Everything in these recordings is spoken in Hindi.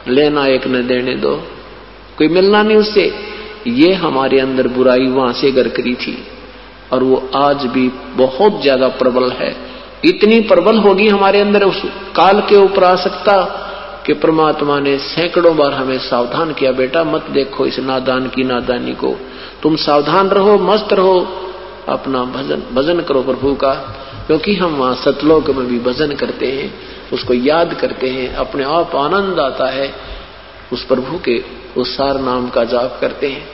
लेना एक न देने दो, कोई मिलना नहीं उससे। ये हमारे अंदर बुराई वहां से घर करी थी और वो आज भी बहुत ज्यादा प्रबल है। इतनी प्रबल होगी हमारे अंदर उस काल के ऊपर आसक्ता कि परमात्मा ने सैकड़ों बार हमें सावधान किया, बेटा मत देखो इस नादान की नादानी को, तुम सावधान रहो, मस्त रहो, अपना भजन करो प्रभु का। क्योंकि हम वहां सतलोक में भी भजन करते हैं, उसको याद करते हैं, अपने आप आनंद आता है, उस प्रभु के उस सार नाम का जाप करते हैं।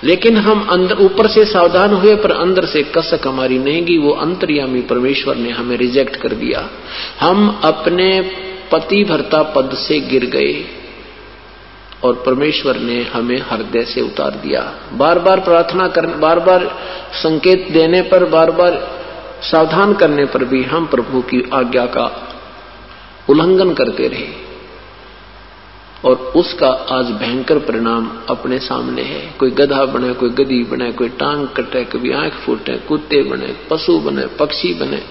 लेकिन हम अंदर ऊपर से सावधान हुए पर अंदर से कसक हमारी नहीं गई। वो अंतर्यामी परमेश्वर ने हमें रिजेक्ट कर दिया। हम अपने पति भर्ता पद से गिर गए और परमेश्वर ने हमें हृदय से उतार दिया। बार बार प्रार्थना करने, बार बार संकेत देने पर, बार बार सावधान करने पर भी हम प्रभु की आज्ञा का उल्लंघन करते रहे और उसका आज भयंकर परिणाम अपने सामने है। कोई गधा बने, कोई गधी बने, कोई टांग कटे, कभी आंख फूटे, कुत्ते बने, पशु बने, पक्षी बने,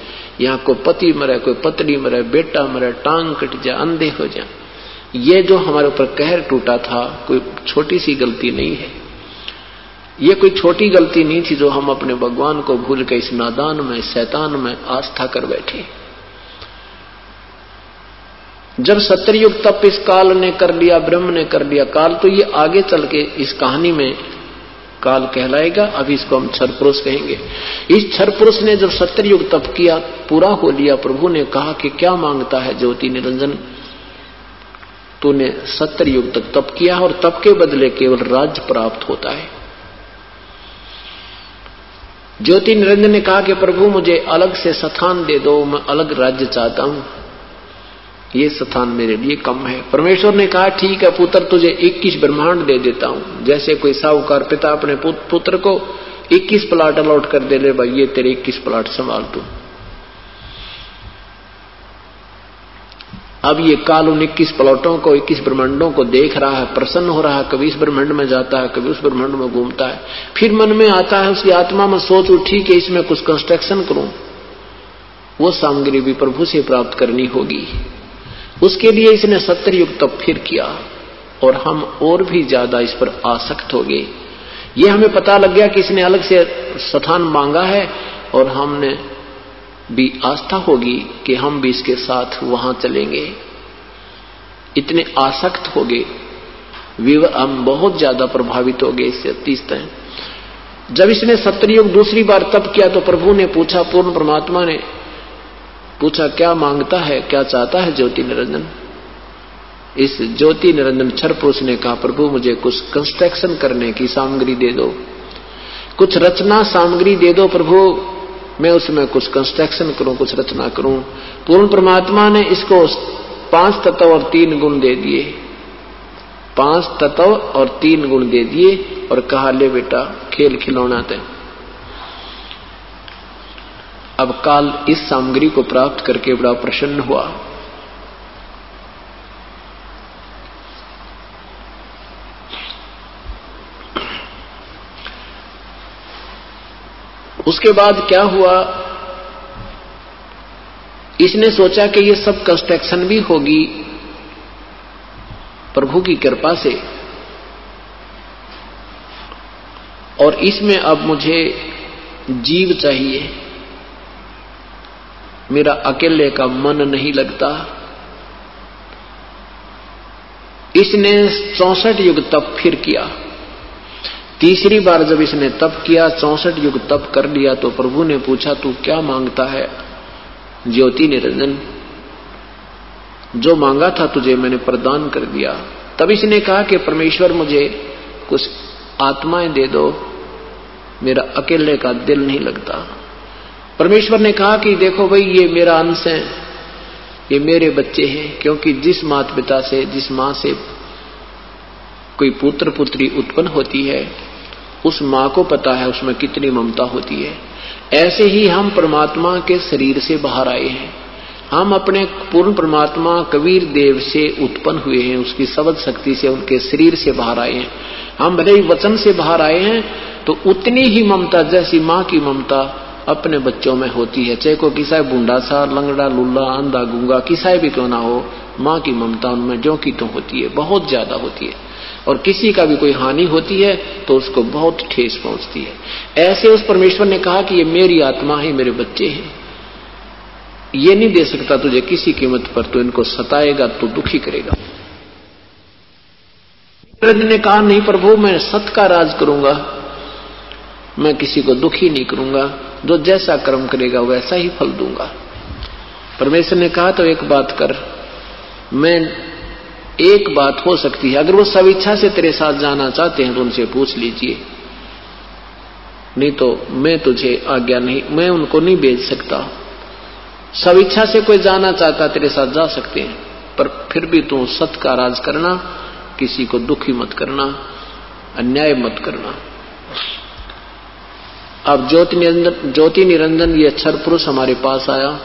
यहाँ कोई पति मरे, कोई पत्नी मरे, बेटा मरे, टांग कट जाए, अंधे हो जाए। ये जो हमारे ऊपर कहर टूटा था, कोई छोटी सी गलती नहीं है। ये कोई छोटी गलती नहीं थी जो हम अपने भगवान को भूल के इस नादान में, शैतान में आस्था कर बैठे। जब सत्ययुग तप इस काल ने कर लिया, ब्रह्म ने कर लिया, काल तो ये आगे चल के इस कहानी में काल कहलाएगा। अभी इसको हम क्षर पुरुष कहेंगे। इस क्षर पुरुष ने जब सत्ययुग तप किया, पूरा हो लिया, प्रभु ने कहा कि क्या मांगता है ज्योति निरंजन, तूने सत्ययुग तक तप किया और तप के बदले केवल राज्य प्राप्त होता है। ज्योति निरंजन ने कहा कि प्रभु मुझे अलग से स्थान दे दो, मैं अलग राज्य चाहता हूं, ये स्थान मेरे लिए कम है। परमेश्वर ने कहा ठीक है पुत्र, तुझे 21 ब्रह्मांड दे देता हूं। जैसे कोई साहूकार पिता अपने पुत्र को 21 प्लाट अलॉट कर दे, ले भाई ये तेरे 21 प्लाट संभाल तू। अब ये काल उन 21 प्लॉटों को, 21 ब्रह्मांडों को देख रहा है, प्रसन्न हो रहा है। कभी इस ब्रह्मांड में जाता है, कभी उस ब्रह्मांड में घूमता है। फिर मन में आता है, उसकी आत्मा में सोच उठी कि इसमें कुछ कंस्ट्रक्शन करूं। वो सामग्री भी प्रभु से प्राप्त करनी होगी। उसके लिए इसने सत्ययुग तप फिर किया और हम और भी ज्यादा इस पर आसक्त हो गए। ये हमें पता लग गया कि इसने अलग से स्थान मांगा है और हमने भी आस्था होगी कि हम भी इसके साथ वहां चलेंगे। इतने आसक्त हो गए, हम बहुत ज्यादा प्रभावित हो गए इससे अतिशय। जब इसने सत्ययुग दूसरी बार तप किया तो प्रभु ने पूछा, पूर्ण परमात्मा ने पूछा क्या मांगता है, क्या चाहता है ज्योति निरंजन। इस ज्योति निरंजन क्षर पुरुष ने कहा प्रभु मुझे कुछ कंस्ट्रक्शन करने की सामग्री दे दो, कुछ रचना सामग्री दे दो प्रभु, मैं उसमें कुछ कंस्ट्रक्शन करूं, कुछ रचना करूं। पूर्ण परमात्मा ने इसको 5 तत्व और 3 गुण दे दिए, 5 तत्व और 3 गुण दे दिए और कहा ले बेटा खेल खिलौना दे। अब काल इस सामग्री को प्राप्त करके बड़ा प्रसन्न हुआ। उसके बाद क्या हुआ, इसने सोचा कि ये सब कंस्ट्रक्शन भी होगी प्रभु की कृपा से और इसमें अब मुझे जीव चाहिए, मेरा अकेले का मन नहीं लगता। इसने 64 युग तप फिर किया। तीसरी बार जब इसने तप किया, 64 युग तप कर लिया तो प्रभु ने पूछा तू क्या मांगता है ज्योति निरंजन, जो मांगा था तुझे मैंने प्रदान कर दिया। तब इसने कहा कि परमेश्वर मुझे कुछ आत्माएं दे दो, मेरा अकेले का दिल नहीं लगता। परमेश्वर ने कहा कि देखो भाई ये मेरा अंश है, ये मेरे बच्चे हैं, क्योंकि जिस माता पिता से, जिस मां से कोई पुत्र पुत्री उत्पन्न होती है उस मां को पता है उसमें कितनी ममता होती है। ऐसे ही हम परमात्मा के शरीर से बाहर आए हैं, हम अपने पूर्ण परमात्मा कबीर देव से उत्पन्न हुए हैं, उसकी शब्द शक्ति से उनके शरीर से बाहर आए हैं। हम भले ही वचन से बाहर आए हैं तो उतनी ही ममता जैसी मां की ममता अपने बच्चों में होती है, चाहे को किसा बूंदा सा, लंगड़ा, लुल्ला, अंधा, गूंगा किसा भी क्यों ना हो, माँ की ममता उनमें ज्यों की त्यों होती है, बहुत ज्यादा होती है। और किसी का भी कोई हानि होती है तो उसको बहुत ठेस पहुंचती है। ऐसे उस परमेश्वर ने कहा कि ये मेरी आत्मा है, मेरे बच्चे हैं, ये नहीं दे सकता तुझे किसी कीमत पर, तो इनको सताएगा तो दुखी करेगा। ने कहा नहीं प्रभु, मैं सत का राज करूंगा, मैं किसी को दुखी नहीं करूंगा, जो जैसा कर्म करेगा वैसा ही फल दूंगा। परमेश्वर ने कहा तो एक बात कर, मैं एक बात हो सकती है, अगर वो स्वेच्छा से तेरे साथ जाना चाहते हैं तो उनसे पूछ लीजिए, नहीं तो मैं तुझे आज्ञा नहीं, मैं उनको नहीं भेज सकता। स्वेच्छा से कोई जाना चाहता तेरे साथ जा सकते हैं, पर फिर भी तू सत का राज करना, किसी को दुखी मत करना, अन्याय मत करना। अब ज्योति निरंजन ये अक्षर पुरुष हमारे पास आया।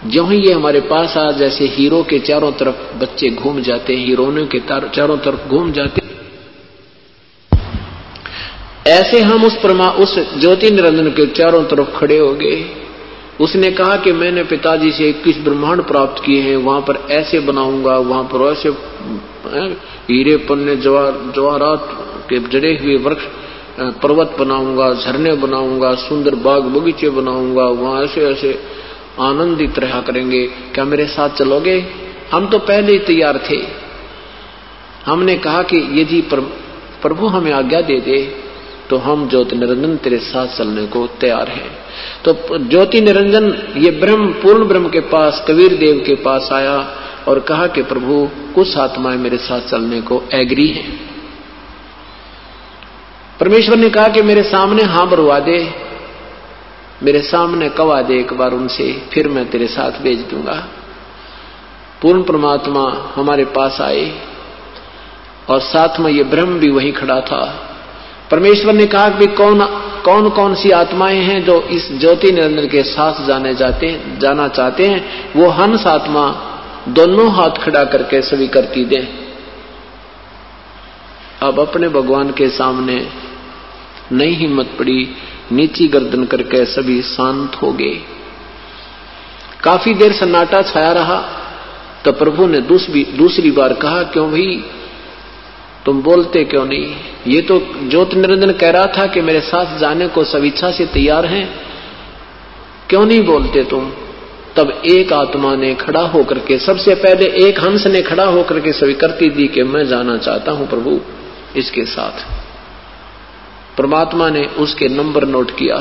जो ही ये हमारे पास आया, जैसे हीरो के चारों तरफ बच्चे घूम जाते हैं, हीरोइनों के चारों तरफ घूम जाते, ऐसे हम उस ज्योति निरंजन के चारों तरफ खड़े हो गए। उसने कहा कि मैंने पिताजी से 21 ब्रह्मांड प्राप्त किए हैं, वहां पर ऐसे बनाऊंगा, वहां पर ऐसे हीरे पन्ने जवाहरात के जड़े हुए वृक्ष पर्वत बनाऊंगा, झरने बनाऊंगा, सुंदर बाग बगीचे बनाऊंगा, वहां ऐसे ऐसे आनंदित रहा करेंगे, क्या मेरे साथ चलोगे? हम तो पहले ही तैयार थे। हमने कहा कि यदि प्रभु हमें आज्ञा दे दे तो हम ज्योति निरंजन तेरे साथ चलने को तैयार हैं। तो ज्योति निरंजन ये ब्रह्म, पूर्ण ब्रह्म के पास, कबीर देव के पास आया और कहा कि प्रभु कुछ आत्माएं मेरे साथ चलने को एग्री हैं। परमेश्वर ने कहा कि मेरे सामने हाँ बरवा दे, मेरे सामने कवा दे एक बार उनसे, फिर मैं तेरे साथ भेज दूंगा। पूर्ण परमात्मा हमारे पास आए और साथ में ये ब्रह्म भी वहीं खड़ा था। परमेश्वर ने कहा कि कौन कौन सी आत्माएं हैं जो इस ज्योति निरंजन के साथ जाना चाहते हैं, वो हंस आत्मा दोनों हाथ खड़ा करके स्वीकृति दें। अब अपने भगवान के सामने नहीं हिम्मत पड़ी, नीची गर्दन करके सभी शांत हो गए। काफी देर सन्नाटा छाया रहा, तो प्रभु ने दूसरी बार कहा, क्यों भाई तुम बोलते क्यों नहीं? ये तो ज्योति निरंजन कह रहा था कि मेरे साथ जाने को स्वेच्छा से तैयार हैं, क्यों नहीं बोलते तुम? तब एक आत्मा ने खड़ा होकर के, सबसे पहले एक हंस ने खड़ा होकर के स्वीकृति दी कि मैं जाना चाहता हूं प्रभु इसके साथ। परमात्मा ने उसके नंबर नोट किया।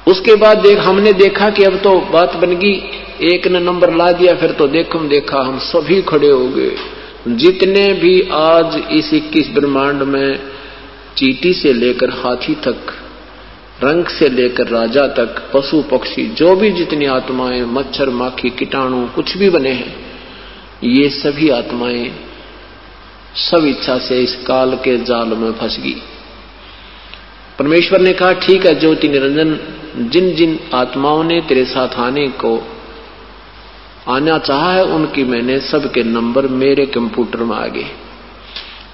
उसके बाद हमने देखा कि अब तो बात बन गई, एक ने नंबर ला दिया, फिर तो देखा हम सभी खड़े हो गए। जितने भी आज इस 21 ब्रह्मांड में चींटी से लेकर हाथी तक, रंग से लेकर राजा तक, पशु पक्षी, जो भी जितनी आत्माएं, मच्छर माखी कीटाणु कुछ भी बने हैं, ये सभी आत्माएं सब इच्छा से इस काल के जाल में फंस गई। परमेश्वर ने कहा ठीक है ज्योति निरंजन, जिन जिन आत्माओं ने तेरे साथ आना चाहा है उनकी मैंने सबके नंबर मेरे कंप्यूटर में आ गए।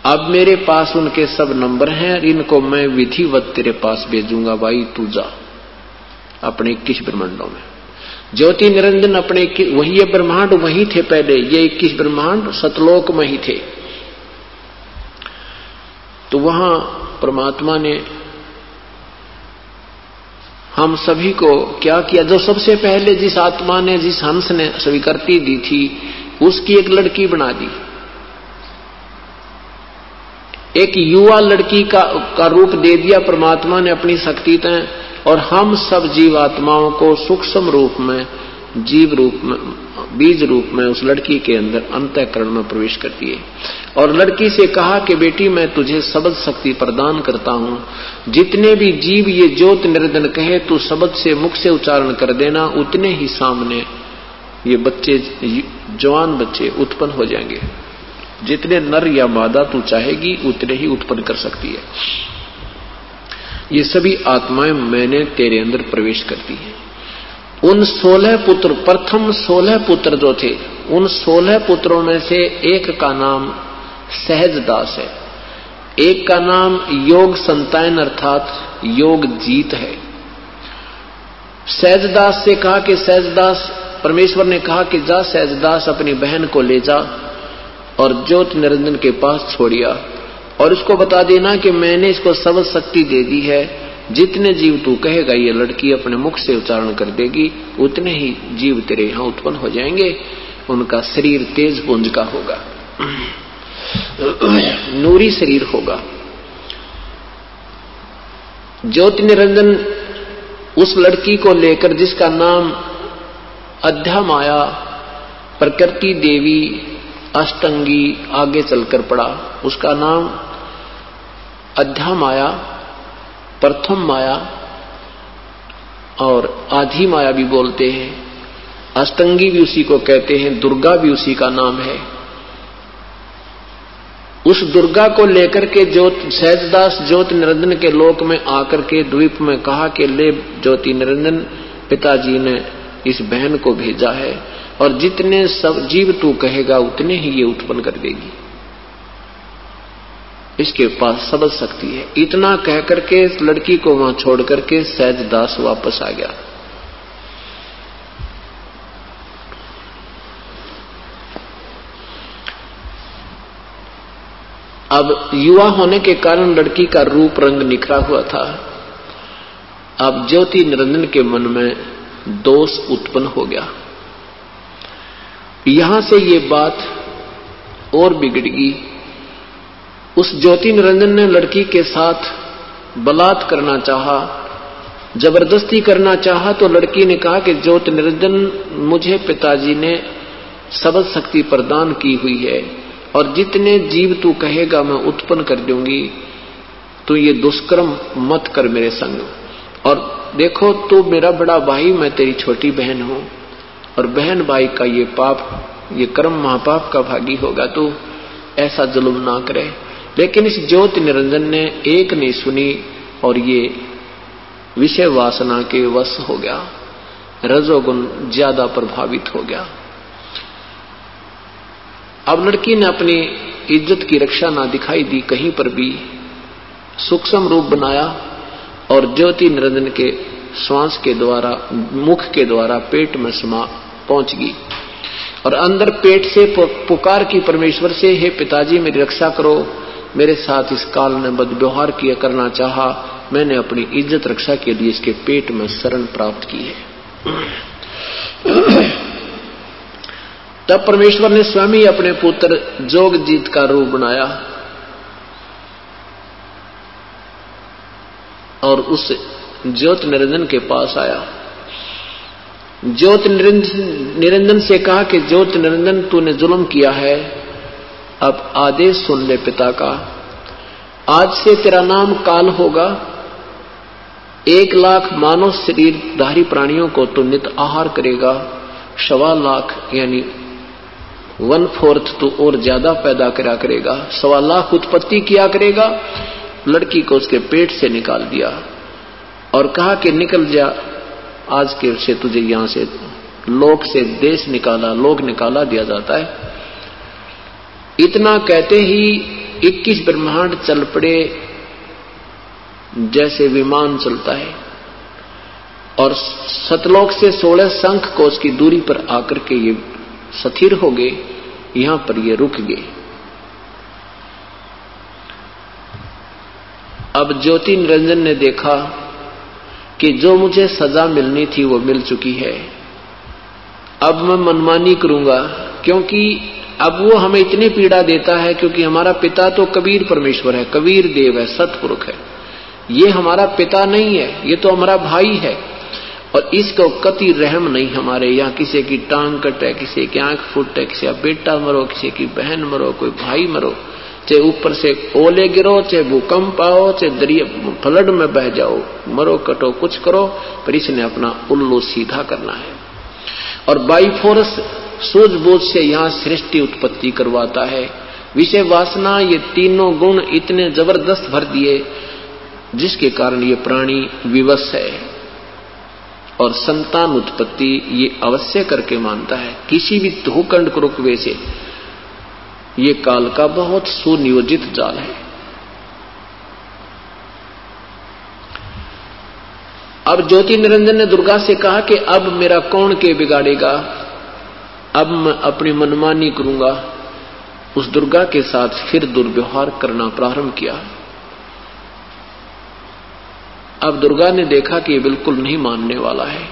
अब मेरे पास उनके सब नंबर हैं, इनको मैं विधिवत तेरे पास भेजूंगा। भाई तू जा अपने 21 ब्रह्मांडों में। ज्योति निरंजन अपने वही ये ब्रह्मांड वही थे पहले, ये 21 ब्रह्मांड सतलोक में ही थे। तो वहां परमात्मा ने हम सभी को क्या किया, जो सबसे पहले जिस आत्मा ने, जिस हंस ने स्वीकृति दी थी, उसकी एक लड़की बना दी, एक युवा लड़की का रूप दे दिया परमात्मा ने अपनी शक्ति से। और हम सब जीव आत्माओं को सूक्ष्म रूप में, जीव रूप में, बीज रूप में उस लड़की के अंदर अंतःकरण में प्रवेश करती है। और लड़की से कहा कि बेटी मैं तुझे शब्द शक्ति प्रदान करता हूं, जितने भी जीव ये ज्योत निरंजन कहे तू शब्द से मुख से उच्चारण कर देना, उतने ही सामने ये बच्चे, जवान बच्चे उत्पन्न हो जाएंगे। जितने नर या मादा तू चाहेगी उतने ही उत्पन्न कर सकती है। ये सभी आत्माएं मैंने तेरे अंदर प्रवेश करती हैं। उन 16 पुत्र, प्रथम 16 पुत्र जो थे, उन 16 पुत्रों में से एक का नाम सहजदास है, एक का नाम योग संतान अर्थात योग जीत है। सहजदास से कहा कि सहजदास परमेश्वर ने कहा कि जा सहजदास अपनी बहन को ले जा और ज्योति निरंजन के पास छोड़िया और इसको बता देना कि मैंने इसको सब शक्ति दे दी है, जितने जीव तू कहेगा ये लड़की अपने मुख से उच्चारण कर देगी, उतने ही जीव तेरे यहां उत्पन्न हो जाएंगे। उनका शरीर तेज पुंज का होगा, नूरी शरीर होगा। ज्योति निरंजन उस लड़की को लेकर, जिसका नाम अध्या माया, प्रकृति देवी, अष्टंगी आगे चलकर पड़ा, उसका नाम अध्या माया, प्रथम माया और आधी माया भी बोलते हैं, अष्टंगी भी उसी को कहते हैं, दुर्गा भी उसी का नाम है। उस दुर्गा को लेकर के सहजदास ज्योति निरंजन के लोक में आकर के द्वीप में कहा कि ले ज्योति निरंजन, पिताजी ने इस बहन को भेजा है और जितने सब जीव तू कहेगा उतने ही ये उत्पन्न कर देगी, इसके पास सब शक्ति है। इतना कह करके इस लड़की को वहां छोड़ करके सहजदास वापस आ गया। अब युवा होने के कारण लड़की का रूप रंग निखरा हुआ था। अब ज्योति निरंजन के मन में दोष उत्पन्न हो गया। यहां से ये बात और बिगड़ गई। उस ज्योति निरंजन ने लड़की के साथ बलात् करना चाहा, जबरदस्ती करना चाहा, तो लड़की ने कहा कि ज्योति निरंजन, मुझे पिताजी ने सबद शक्ति प्रदान की हुई है और जितने जीव तू कहेगा मैं उत्पन्न कर दूंगी, तू ये दुष्कर्म मत कर मेरे संग। और देखो, तू मेरा बड़ा भाई, मैं तेरी छोटी बहन हूं और बहन भाई का ये पाप, ये कर्म महापाप का भागी होगा, तू ऐसा जुल्म ना करे। लेकिन इस ज्योति निरंजन ने एक नहीं सुनी और ये विषय वासना के वश हो गया, रजोगुण ज्यादा प्रभावित हो गया। अब लड़की ने अपनी इज्जत की रक्षा ना दिखाई दी कहीं पर भी, सूक्ष्म रूप बनाया और ज्योति निरंजन के श्वास के द्वारा, मुख के द्वारा पेट में समा पहुंच गई और अंदर पेट से पुकार की परमेश्वर से, हे पिताजी मेरी रक्षा करो, मेरे साथ इस काल ने बदव्यवहार किया करना चाहा, मैंने अपनी इज्जत रक्षा के लिए इसके पेट में शरण प्राप्त की है। तब परमेश्वर ने स्वयं ही अपने पुत्र जोगजीत का रूप बनाया और उस ज्योति निरंजन के पास आया। ज्योति निरंजन से कहा कि ज्योति निरंजन, तूने जुल्म किया है, अब आदेश सुन ले पिता का। आज से तेरा नाम काल होगा। 1,00,000 मानव शरीरधारी प्राणियों को तू नित आहार करेगा। 1.25 लाख यानी 1/4 तो और ज्यादा पैदा करेगा। 1.25 लाख उत्पत्ति किया करेगा। लड़की को उसके पेट से निकाल दिया और कहा कि निकल जा, आज के से तुझे यहां से लोक से देश निकाला, लोक निकाला दिया जाता है। इतना कहते ही 21 ब्रह्मांड चल पड़े जैसे विमान चलता है और सतलोक से 16 शंख कोश की दूरी पर आकर के ये स्थिर हो गए, यहां पर ये रुक गए। अब ज्योति निरंजन ने देखा कि जो मुझे सजा मिलनी थी वो मिल चुकी है, अब मैं मनमानी करूंगा, क्योंकि अब वो हमें इतनी पीड़ा देता है, क्योंकि हमारा पिता तो कबीर परमेश्वर है, कबीर देव है, सतपुरुष है। ये हमारा पिता नहीं है, ये तो हमारा भाई है और इसको कति रहम नहीं हमारे। यहाँ किसी की टांग कटे, किसी की आंख फूटे, किसी का बेटा मरो, किसी की बहन मरो, कोई भाई मरो, चाहे ऊपर से ओले गिरो, चाहे भूकंप आओ, चाहे दरिया फ्लड में बह जाओ, मरो कटो कुछ करो, पर इसने अपना उल्लू सीधा करना है और बाई फोर्स सूझबूझ से यहाँ सृष्टि उत्पत्ति करवाता है। विषय वासना, ये तीनों गुण इतने जबरदस्त भर दिए जिसके कारण ये प्राणी विवश है और संतान उत्पत्ति ये अवश्य करके मानता है। किसी भी भूखंड को रुकवे से ये काल का बहुत सुनियोजित जाल है। अब ज्योति निरंजन ने दुर्गा से कहा कि अब मेरा कौन के बिगाड़ेगा, अब मैं अपनी मनमानी करूंगा। उस दुर्गा के साथ फिर दुर्व्यवहार करना प्रारंभ किया। अब दुर्गा ने देखा कि ये बिल्कुल नहीं मानने वाला है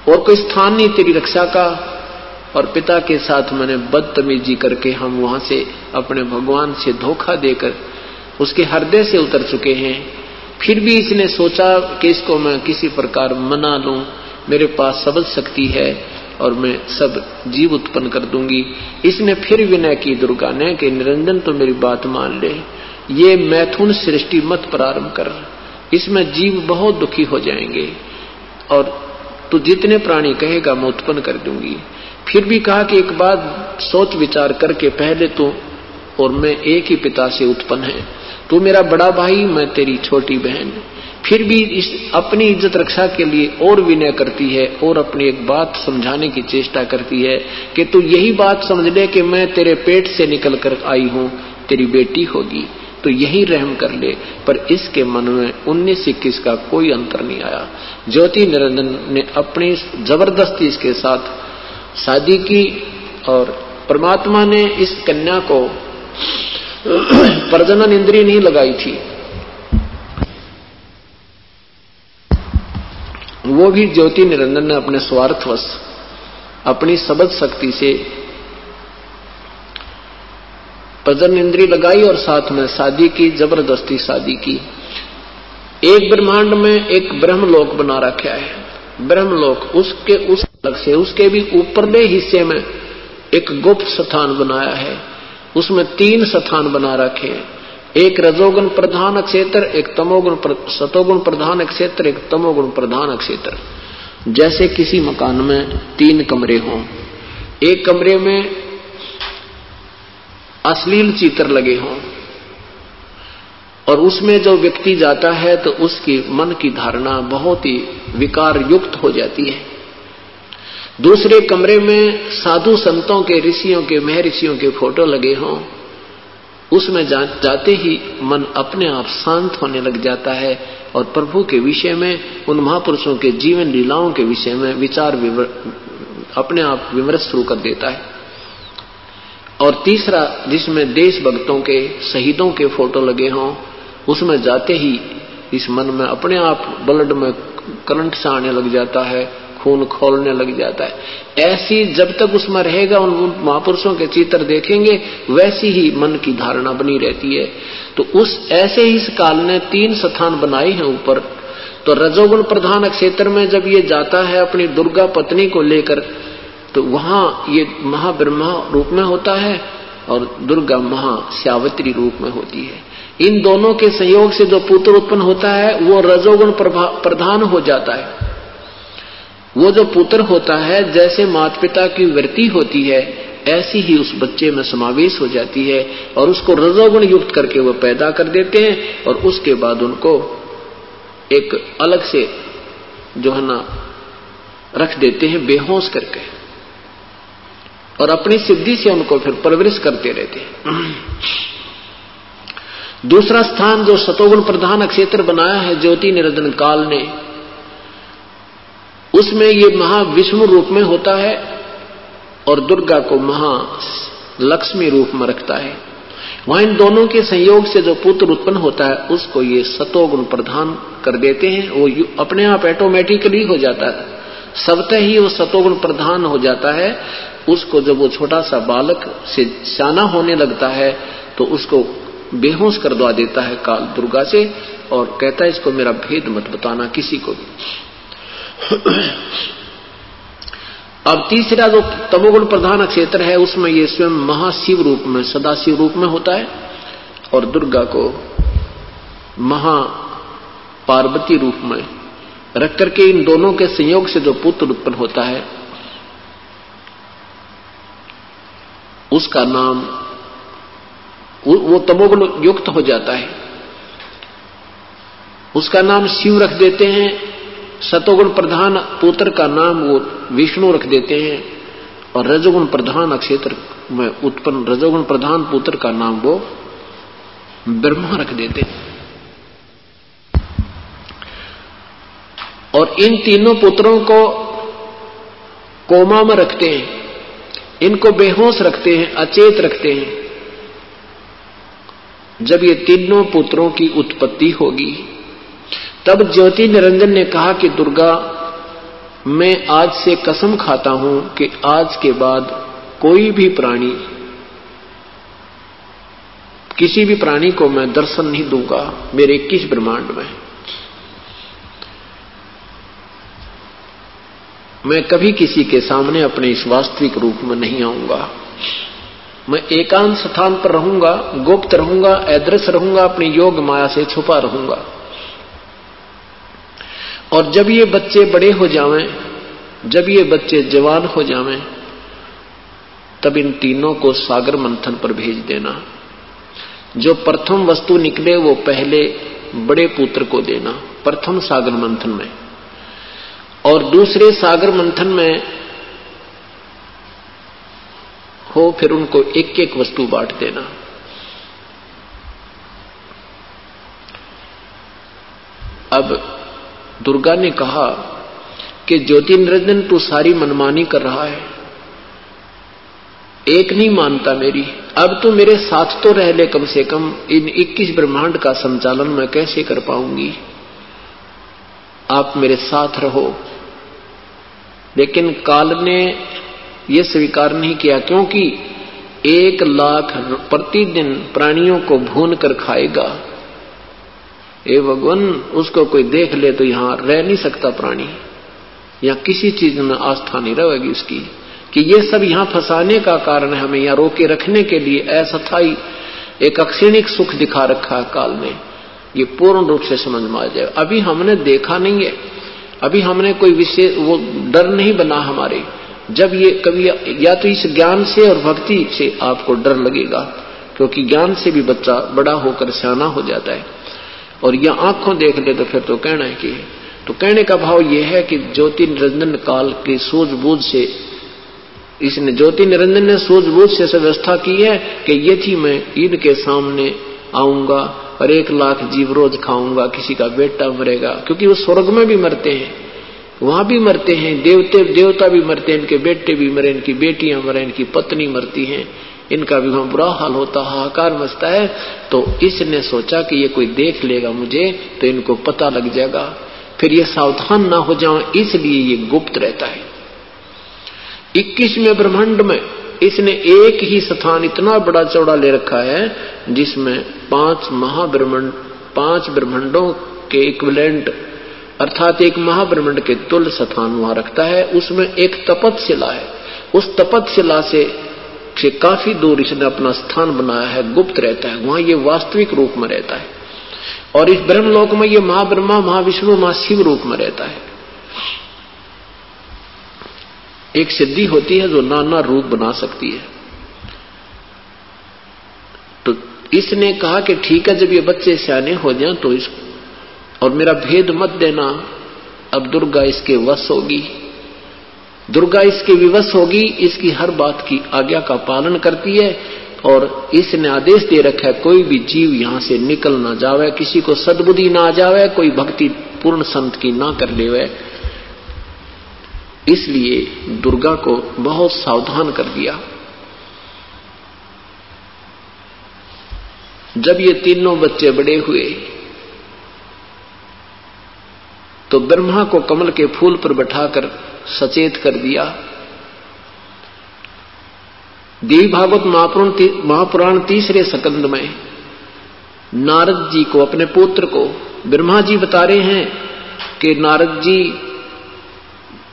और कोई स्थान नहीं तेरी रक्षा का, और पिता के साथ मैंने बदतमीजी करके हम वहां से अपने भगवान से धोखा देकर उसके हृदय से उतर चुके हैं। फिर भी इसने सोचा कि इसको मैं किसी प्रकार मना लूं, मेरे पास सबल शक्ति है और मैं सब जीव उत्पन्न कर दूंगी। इसने फिर विनय की दुर्गा ने कि निरंजन तो मेरी बात मान ले, ये मैथुन सृष्टि मत प्रारंभ कर, इसमें जीव बहुत दुखी हो जाएंगे और तू जितने प्राणी कहेगा मैं उत्पन्न कर दूंगी। फिर भी कहा कि एक बात सोच विचार करके, पहले तू और मैं एक ही पिता से उत्पन्न है, तू मेरा बड़ा भाई, मैं तेरी छोटी बहन। फिर भी इस अपनी इज्जत रक्षा के लिए और विनय करती है और अपनी एक बात समझाने की चेष्टा करती है कि तू यही बात समझ ले कि मैं तेरे पेट से निकल कर आई हूं, तेरी बेटी होगी, तो यही रहम कर ले। पर इसके मन में 19-21 का कोई अंतर नहीं आया। ज्योति निरंजन ने अपनी जबरदस्ती इसके साथ शादी की और परमात्मा ने इस कन्या को प्रजनन इंद्रिय नहीं लगाई थी, वो भी ज्योति निरंजन ने अपने स्वार्थवश अपनी सबद शक्ति से प्रजनन इंद्रिय लगाई और साथ में शादी की, जबरदस्ती शादी की। एक ब्रह्मांड में एक ब्रह्मलोक बना रखा है। ब्रह्मलोक उसके उस अलग से उसके भी ऊपरले हिस्से में एक गुप्त स्थान बनाया है, उसमें 3 स्थान बना रखे हैं, एक रजोगुण प्रधान क्षेत्र, एक सतोगुण प्रधान क्षेत्र, एक तमोगुण प्रधान क्षेत्र। जैसे किसी मकान में 3 कमरे हों, एक कमरे में अश्लील चित्र लगे हों और उसमें जो व्यक्ति जाता है तो उसकी मन की धारणा बहुत ही विकार युक्त हो जाती है। दूसरे कमरे में साधु संतों के, ऋषियों के, महर्षियों के फोटो लगे हों, उसमें जाते ही मन अपने आप शांत होने लग जाता है और प्रभु के विषय में, उन महापुरुषों के जीवन लीलाओं के विषय में विचार अपने आप विमर्श शुरू कर देता है। और तीसरा जिसमें देशभक्तों के, शहीदों के फोटो लगे हों, उसमें जाते ही इस मन में अपने आप ब्लड में करंट सा आने लग जाता है, खून खोलने लग जाता है। ऐसी जब तक उसमें रहेगा, उन महापुरुषों के चित्र देखेंगे, वैसी ही मन की धारणा बनी रहती है। तो उस ऐसे ही इस काल ने 3 स्थान बनाए हैं ऊपर। तो रजोगुण प्रधान क्षेत्र में जब ये जाता है अपनी दुर्गा पत्नी को लेकर, तो वहां ये महाब्रह्मा रूप में होता है और दुर्गा महाश्यावत्री रूप में होती है। इन दोनों के संयोग से जो पुत्र उत्पन्न होता है वो रजोगुण प्रधान हो जाता है। वो जो पुत्र होता है, जैसे माता पिता की वृत्ति होती है, ऐसी ही उस बच्चे में समावेश हो जाती है और उसको रजोगुण युक्त करके वो पैदा कर देते हैं और उसके बाद उनको एक अलग से जो है ना रख देते हैं बेहोश करके, और अपनी सिद्धि से उनको फिर परवरिश करते रहते हैं। दूसरा स्थान जो सतोगुण प्रधान क्षेत्र बनाया है ज्योति निरंजन काल ने, उसमें ये महाविष्णु रूप में होता है और दुर्गा को महालक्ष्मी रूप में रखता है। वहां इन दोनों के संयोग से जो पुत्र उत्पन्न होता है उसको ये सतोगुण प्रधान कर देते हैं। वो अपने आप ऑटोमेटिकली हो जाता है, सबते ही वो सतोगुण प्रधान हो जाता है। उसको जब वो छोटा सा बालक से सियाना होने लगता है तो उसको बेहोश कर दवा देता है काल दुर्गा से और कहता है इसको मेरा भेद मत बताना किसी को भी। अब तीसरा जो तमोगुण प्रधान क्षेत्र है उसमें ये स्वयं महाशिव रूप में, सदाशिव रूप में होता है और दुर्गा को महा पार्वती रूप में रख करके इन दोनों के संयोग से जो पुत्र उत्पन्न होता है उसका नाम, वो तमोगुण युक्त हो जाता है, उसका नाम शिव रख देते हैं। सतोगुण प्रधान पुत्र का नाम वो विष्णु रख देते हैं और रजोगुण प्रधान क्षेत्र में उत्पन्न रजोगुण प्रधान पुत्र का नाम वो ब्रह्मा रख देते हैं। और इन तीनों पुत्रों को कोमा में रखते हैं, इनको बेहोश रखते हैं, अचेत रखते हैं। जब ये तीनों पुत्रों की उत्पत्ति होगी तब ज्योति निरंजन ने कहा कि दुर्गा, मैं आज से कसम खाता हूं कि आज के बाद कोई भी प्राणी, किसी भी प्राणी को मैं दर्शन नहीं दूंगा मेरे 21 ब्रह्मांड में। मैं कभी किसी के सामने अपने इस वास्तविक रूप में नहीं आऊंगा। मैं एकांत स्थान पर रहूंगा, गुप्त रहूंगा, अदृश्य रहूंगा, अपनी योग माया से छुपा रहूंगा। और जब ये बच्चे बड़े हो जावें, जब ये बच्चे जवान हो जावें, तब इन तीनों को सागर मंथन पर भेज देना। जो प्रथम वस्तु निकले वो पहले बड़े पुत्र को देना, प्रथम सागर मंथन में, और दूसरे सागर मंथन में हो फिर उनको एक एक वस्तु बांट देना। अब दुर्गा ने कहा कि ज्योति निरंजन तू सारी मनमानी कर रहा है, एक नहीं मानता मेरी, अब तू मेरे साथ तो रह ले, कम से कम इन 21 ब्रह्मांड का संचालन मैं कैसे कर पाऊंगी, आप मेरे साथ रहो। लेकिन काल ने यह स्वीकार नहीं किया, क्योंकि 1 लाख प्रतिदिन प्राणियों को भून कर खाएगा। ए भगवान, उसको कोई देख ले तो यहां रह नहीं सकता प्राणी, या किसी चीज में आस्था नहीं रहेगी उसकी, कि ये सब यहां फंसाने का कारण है, हमें यहां रोके रखने के लिए अस्थायी एक अक्षणिक सुख दिखा रखा है काल ने। ये पूर्ण रूप से समझ में आ जाए। अभी हमने देखा नहीं है, अभी हमने कोई विशेष वो डर नहीं बना हमारे। जब ये कभी या तो इस ज्ञान से और भक्ति से आपको डर लगेगा, क्योंकि ज्ञान से भी बच्चा बड़ा होकर सियाना हो जाता है, और यह आंखों देख ले तो फिर तो कहना है कि, तो कहने का भाव यह है कि ज्योति निरंजन काल की सूझबूझ से, इसने ज्योति निरंजन ने सूझबूझ से व्यवस्था की है कि ये थी मैं इनके सामने आऊंगा और 1 लाख जीव रोज खाऊंगा, किसी का बेटा मरेगा, क्योंकि वो स्वर्ग में भी मरते हैं, वहां भी मरते हैं, देवता भी मरते हैं, इनके बेटे भी मरे, इनकी बेटियां मरे, इनकी पत्नी मरती हैं, इनका भी वहां बुरा हाल होता, हाहाकार मचता है। तो इसने सोचा कि ये कोई देख लेगा मुझे तो इनको पता लग जाएगा, फिर ये सावधान ना हो जाऊं, इसलिए ये गुप्त रहता है। 21वें ब्रह्मांड में इसने एक ही स्थान इतना बड़ा चौड़ा ले रखा है, जिसमें 5 महाब्रह्मांड, 5 ब्रह्मांडों के इक्विवेलेंट, अर्थात एक महाब्रह्मांड के तुल्य स्थान वहां रखता है। उसमें एक तपतशिला है, उस तपतशिला से काफी दूर इसने अपना स्थान बनाया है, गुप्त रहता है, वहां ये वास्तविक रूप में रहता है। और इस ब्रह्मलोक में ये महाब्रह्मा, महाविष्णु, महाशिव रूप में रहता है। एक सिद्धि होती है जो नाना रूप बना सकती है। तो इसने कहा कि ठीक है, जब ये बच्चे सियाने हो जाएं तो इस, और मेरा भेद मत देना। अब दुर्गा इसके वश होगी, दुर्गा इसके विवश होगी, इसकी हर बात की आज्ञा का पालन करती है। और इसने आदेश दे रखा है कोई भी जीव यहां से निकल ना जावे, किसी को सद्बुद्धि ना आ जावे, कोई भक्ति पूर्ण संत की ना कर लेवे। इसलिए दुर्गा को बहुत सावधान कर दिया। जब ये तीनों बच्चे बड़े हुए तो ब्रह्मा को कमल के फूल पर बैठाकर सचेत कर दिया। देवी भागवत महापुराण 3रे स्कंद में नारद जी को, अपने पुत्र को, ब्रह्मा जी बता रहे हैं कि नारद जी,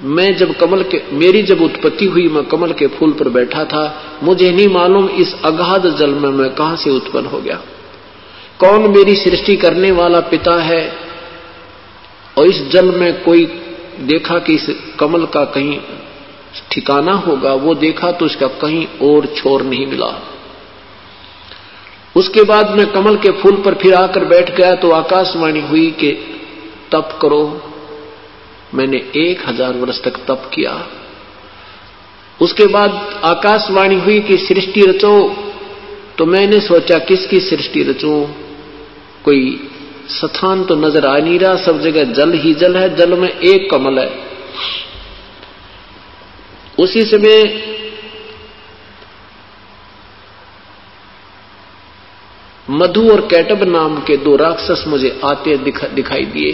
मैं जब मेरी जब उत्पत्ति हुई, मैं कमल के फूल पर बैठा था, मुझे नहीं मालूम इस अगाध जल में मैं कहां से उत्पन्न हो गया, कौन मेरी सृष्टि करने वाला पिता है। और इस जल में कोई देखा कि इस कमल का कहीं ठिकाना होगा, वो देखा तो इसका कहीं और छोर नहीं मिला। उसके बाद मैं कमल के फूल पर फिर आकर बैठ गया तो आकाशवाणी हुई कि तप करो। मैंने 1000 वर्ष तक तप किया। उसके बाद आकाशवाणी हुई कि सृष्टि रचो, तो मैंने सोचा किसकी सृष्टि रचूं, कोई स्थान तो नजर आ नहीं रहा, सब जगह जल ही जल है, जल में एक कमल है। उसी समय मधु और कैटब नाम के दो राक्षस मुझे आते दिखाई दिए।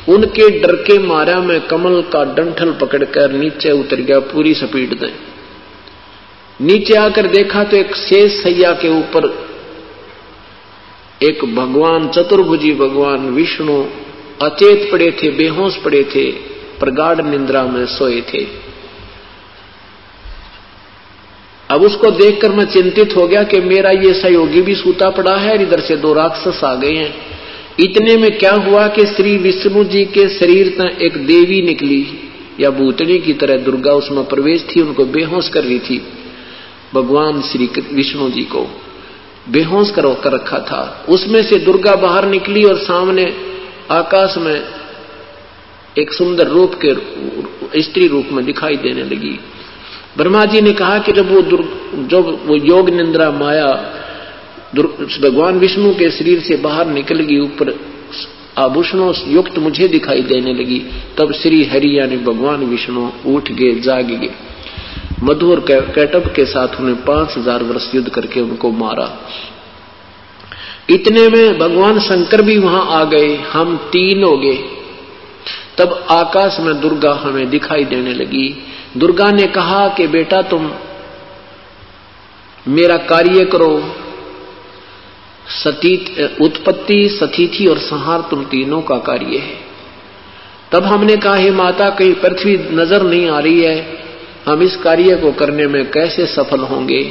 उनके डर के मारा मैं कमल का डंठल पकड़कर नीचे उतर गया पूरी स्पीड में। नीचे आकर देखा तो एक शेष सैया के ऊपर एक भगवान, चतुर्भुजी भगवान विष्णु अचेत पड़े थे, बेहोश पड़े थे, प्रगाढ़ निद्रा में सोए थे। अब उसको देखकर मैं चिंतित हो गया कि मेरा ये सहयोगी भी सूता पड़ा है और इधर से दो राक्षस आ गए हैं। इतने में क्या हुआ कि श्री विष्णु जी के शरीर में एक देवी निकली या भूतनी की तरह दुर्गा उसमें प्रवेश थी, उनको बेहोश कर रही थी। भगवान श्री विष्णु जी को बेहोश कर रखा था। उसमें से दुर्गा बाहर निकली और सामने आकाश में एक सुंदर रूप के स्त्री रूप में दिखाई देने लगी। ब्रह्मा जी ने कहा कि जब वो योग निंद्रा माया भगवान विष्णु के शरीर से बाहर निकल गई, ऊपर आभूषणों युक्त मुझे दिखाई देने लगी, तब श्री हरि यानी भगवान विष्णु उठ गए, जाग गए। मधु और कैटब के साथ उन्हें 5000 वर्ष युद्ध करके उनको मारा। इतने में भगवान शंकर भी वहां आ गए, हम 3 हो गए। तब आकाश में दुर्गा हमें दिखाई देने लगी। दुर्गा ने कहा कि बेटा तुम मेरा कार्य करो, उत्पत्ति, सतीथि और संहार तुम तीनों का कार्य है। तब हमने कहा हे माता, कहीं पृथ्वी नजर नहीं आ रही है, हम इस कार्य को करने में कैसे सफल होंगे।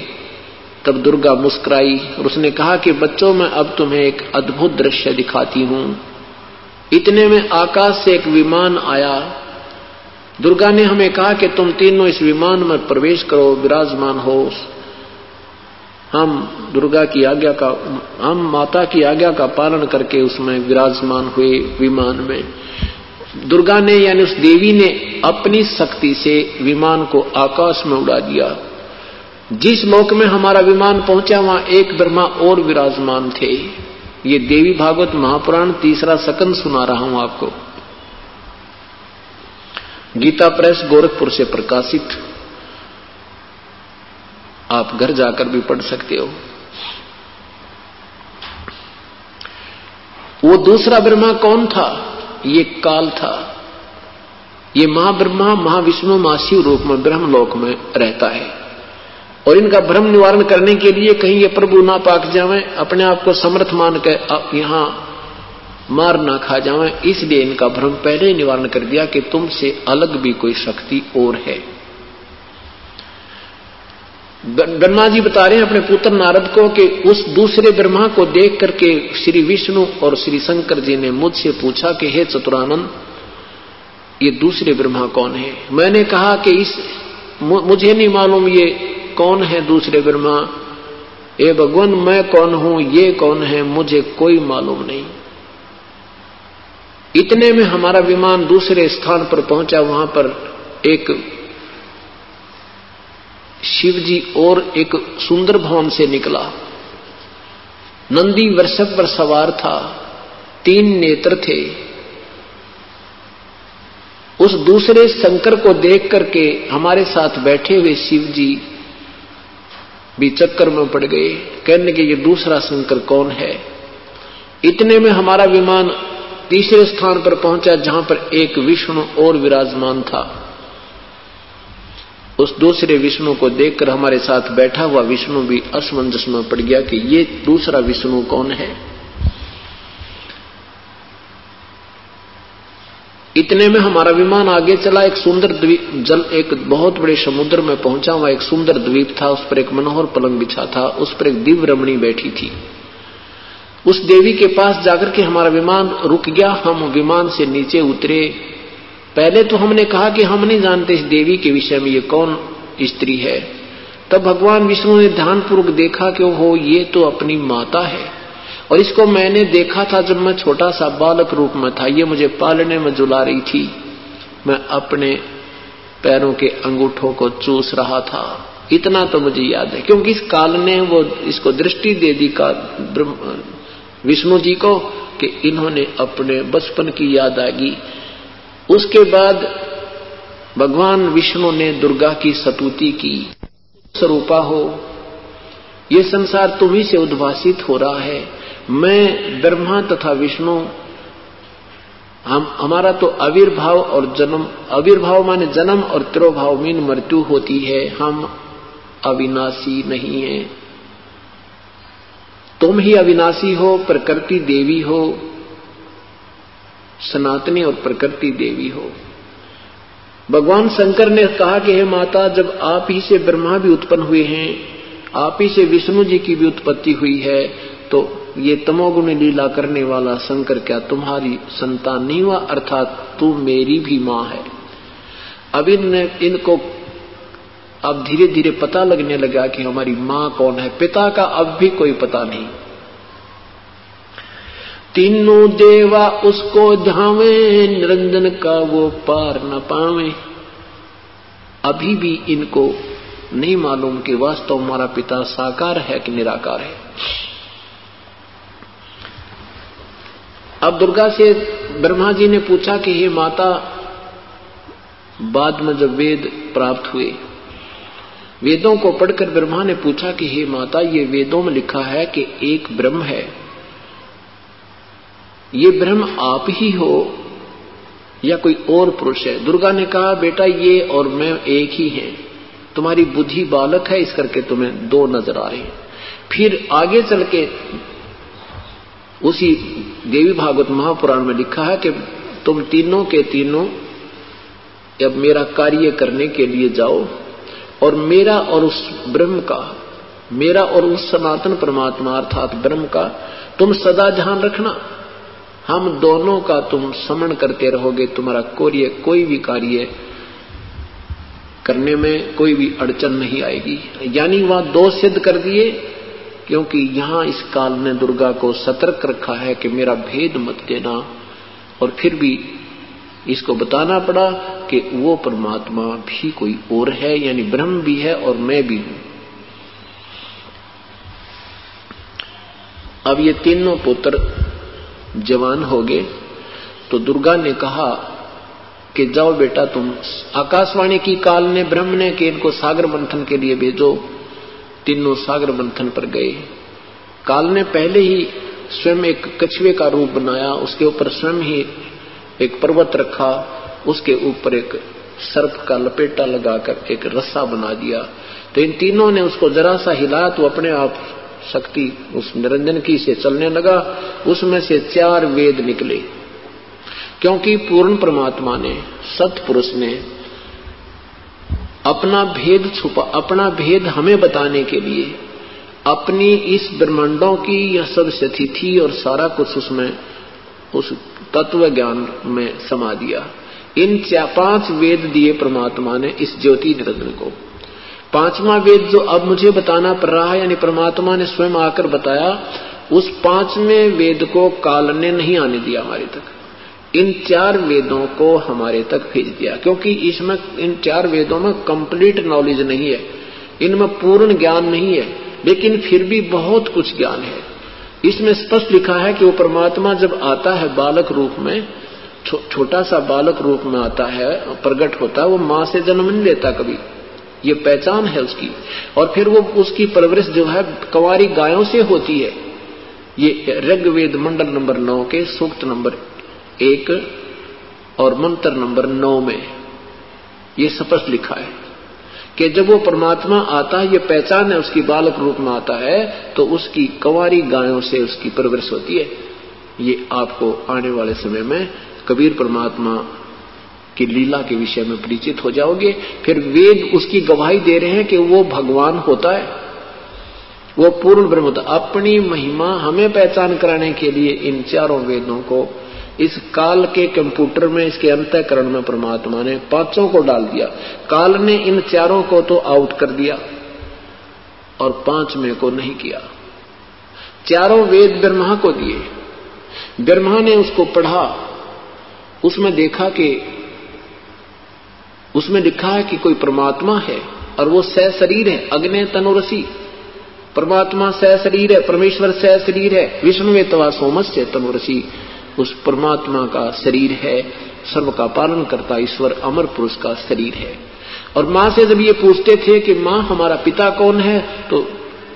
तब दुर्गा मुस्कुराई और उसने कहा कि बच्चों मैं अब तुम्हें एक अद्भुत दृश्य दिखाती हूं। इतने में आकाश से एक विमान आया। दुर्गा ने हमें कहा कि तुम तीनों इस विमान में प्रवेश करो, विराजमान हो। हम दुर्गा की आज्ञा का, हम माता की आज्ञा का पालन करके उसमें विराजमान हुए विमान में। दुर्गा ने यानी उस देवी ने अपनी शक्ति से विमान को आकाश में उड़ा दिया। जिस लोक में हमारा विमान पहुंचा वहां एक ब्रह्मा और विराजमान थे। ये देवी भागवत महापुराण 3रा स्कंद सुना रहा हूं आपको। गीता प्रेस गोरखपुर से प्रकाशित, आप घर जाकर भी पढ़ सकते हो। वो दूसरा ब्रह्मा कौन था? ये काल था। ये महाब्रह्मा महाविष्णु महाशिव रूप में ब्रह्मलोक में रहता है और इनका भ्रम निवारण करने के लिए कहीं ये प्रभु ना पाक जावे, अपने आप को समर्थ मान कर यहां मार ना खा जावे, इसलिए इनका भ्रम पहले ही निवारण कर दिया कि तुमसे अलग भी कोई शक्ति और है। ब्रह्मा जी बता रहे हैं अपने पुत्र नारद को कि उस दूसरे ब्रह्मा को देख करके श्री विष्णु और श्री शंकर जी ने मुझसे पूछा कि हे चतुरानंद, ये दूसरे ब्रह्मा कौन है? मैंने कहा कि मुझे नहीं मालूम ये कौन है दूसरे ब्रह्मा। हे भगवान, मैं कौन हूं, ये कौन है, मुझे कोई मालूम नहीं। इतने में हमारा विमान दूसरे स्थान पर पहुंचा। वहां पर एक शिव जी और एक सुंदर भवन से निकला। नंदी वृषभ पर सवार था, 3 नेत्र थे। उस दूसरे शंकर को देख करके हमारे साथ बैठे हुए शिव जी भी चक्कर में पड़ गए, कहने के ये दूसरा शंकर कौन है। इतने में हमारा विमान तीसरे स्थान पर पहुंचा जहां पर एक विष्णु और विराजमान था। उस दूसरे विष्णु को देखकर हमारे साथ बैठा हुआ विष्णु भी असमंजस में पड़ गया कि ये दूसरा विष्णु कौन है। इतने में हमारा विमान आगे चला। एक सुंदर द्वीप, एक बहुत बड़े समुद्र में पहुंचा। वहां एक सुंदर द्वीप था, उस पर एक मनोहर पलंग बिछा था, उस पर एक दिव्य रमणी बैठी थी। उस देवी के पास जाकर के हमारा विमान रुक गया। हम विमान से नीचे उतरे। पहले तो हमने कहा कि हम नहीं जानते इस देवी के विषय में, ये कौन स्त्री है। तब भगवान विष्णु ने ध्यानपूर्वक देखा कि हो ये तो अपनी माता है, और इसको मैंने देखा था जब मैं छोटा सा बालक रूप में था। ये मुझे पालने में झुला रही थी, मैं अपने पैरों के अंगूठों को चूस रहा था। इतना तो मुझे याद है, क्योंकि इस काल ने वो इसको दृष्टि दे दी। विष्णु जी को कि इन्होंने अपने बचपन की याद आ गई। उसके बाद भगवान विष्णु ने दुर्गा की स्तुति की, स्वरूपा हो, ये संसार तुम्ही से उद्भासित हो रहा है। मैं ब्रह्मा तथा विष्णु, हमारा तो आविर्भाव और जन्म, आविर्भाव माने जन्म और तिरोभाव मीन मृत्यु होती है, हम अविनाशी नहीं है। तुम ही अविनाशी हो, प्रकृति देवी हो, सनातनी और प्रकृति देवी हो। भगवान शंकर ने कहा कि हे माता, जब आप ही से ब्रह्मा भी उत्पन्न हुए हैं, आप ही से विष्णु जी की भी उत्पत्ति हुई है, तो ये तमोगुण लीला करने वाला शंकर क्या तुम्हारी संतान नहीं हुआ? अर्थात तू मेरी भी मां है। अब इनको अब धीरे धीरे पता लगने लगा कि हमारी मां कौन है। पिता का अब भी कोई पता नहीं। तीनों देवा उसको ध्यावे, निरंजन का वो पार न पावे। अभी भी इनको नहीं मालूम कि वास्तव हमारा पिता साकार है कि निराकार है। अब दुर्गा से ब्रह्मा जी ने पूछा कि हे माता, बाद में जब वेद प्राप्त हुए, वेदों को पढ़कर ब्रह्मा ने पूछा कि हे माता, ये वेदों में लिखा है कि एक ब्रह्म है, ये ब्रह्म आप ही हो या कोई और पुरुष है? दुर्गा ने कहा, बेटा ये और मैं एक ही हैं, तुम्हारी बुद्धि बालक है, इस करके तुम्हें दो नजर आ रहे हैं। फिर आगे चल के उसी देवी भागवत महापुराण में लिखा है कि तुम तीनों के तीनों अब मेरा कार्य करने के लिए जाओ, और मेरा और उस ब्रह्म का, मेरा और उस सनातन परमात्मा अर्थात ब्रह्म का तुम सदा ध्यान रखना। हम दोनों का तुम स्मरण करते रहोगे, तुम्हारा कोई भी कार्य करने में कोई भी अड़चन नहीं आएगी। यानी वहां दो सिद्ध कर दिए, क्योंकि यहां इस काल ने दुर्गा को सतर्क रखा है कि मेरा भेद मत देना, और फिर भी इसको बताना पड़ा कि वो परमात्मा भी कोई और है, यानी ब्रह्म भी है और मैं भी हूं। अब ये तीनों पुत्र जवान हो गए, तो दुर्गा ने कहा कि जाओ बेटा तुम, आकाशवाणी की काल ने, ब्रह्म ने कि इनको सागर मंथन के लिए भेजो। तीनों सागर मंथन पर गए। काल ने पहले ही स्वयं एक कछुए का रूप बनाया, उसके ऊपर स्वयं ही एक पर्वत रखा, उसके ऊपर एक सर्प का लपेटा लगाकर एक रस्सा बना दिया। तो इन तीनों ने उसको जरा सा हिलाया तो अपने आप शक्ति उस निरंजन की से चलने लगा। उसमें से 4 वेद निकले, क्योंकि पूर्ण परमात्मा ने, सत्पुरुष ने अपना भेद छुपा, अपना भेद हमें बताने के लिए अपनी इस ब्रह्मांडों की यह सब स्थिति और सारा कुछ उसमें उस तत्व ज्ञान में समा दिया। इन 5 वेद दिए परमात्मा ने इस ज्योति निरंजन को। 5वां वेद जो अब मुझे बताना पड़ रहा है, यानी परमात्मा ने स्वयं आकर बताया, उस 5वें वेद को काल ने नहीं आने दिया हमारे तक। इन 4 वेदों को हमारे तक भेज दिया, क्योंकि इसमें इन 4 वेदों में कंप्लीट नॉलेज नहीं है, इनमें पूर्ण ज्ञान नहीं है, लेकिन फिर भी बहुत कुछ ज्ञान है। इसमें स्पष्ट लिखा है कि वो परमात्मा जब आता है बालक रूप में, छोटा सा बालक रूप में आता है, प्रकट होता है, वो मां से जन्म नहीं लेता कभी, ये पहचान है उसकी। और फिर वो उसकी परवरिश जो है कंवारी गायों से होती है। ये ऋग्वेद मंडल नंबर 9 के सूक्त नंबर 1 और मंत्र नंबर 9 में ये स्पष्ट लिखा है कि जब वो परमात्मा आता है, ये पहचान है उसकी, बालक रूप में आता है, तो उसकी कंवारी गायों से उसकी परवरिश होती है। ये आपको आने वाले समय में कबीर परमात्मा की लीला के विषय में परिचित हो जाओगे। फिर वेद उसकी गवाही दे रहे हैं कि वो भगवान होता है, वो पूर्ण ब्रह्म होता है। अपनी महिमा हमें पहचान कराने के लिए इन 4 वेदों को इस काल के कंप्यूटर में, इसके अंतःकरण में परमात्मा ने 5 को डाल दिया। काल ने इन 4 को तो आउट कर दिया और 5वें को नहीं किया। 4 वेद ब्रह्मा को दिए, ब्रह्मा ने उसको पढ़ा, उसमें देखा कि उसमें लिखा है कि कोई परमात्मा है और वो सशरीर है, अग्नि तनुरसी, परमात्मा सह शरीर है, परमेश्वर सह शरीर है। विष्णुवे तवा सोमस्य तनु ऋषि, उस परमात्मा का शरीर है, सर्व का पालन करता ईश्वर अमर पुरुष का शरीर है। और माँ से जब ये पूछते थे कि माँ हमारा पिता कौन है, तो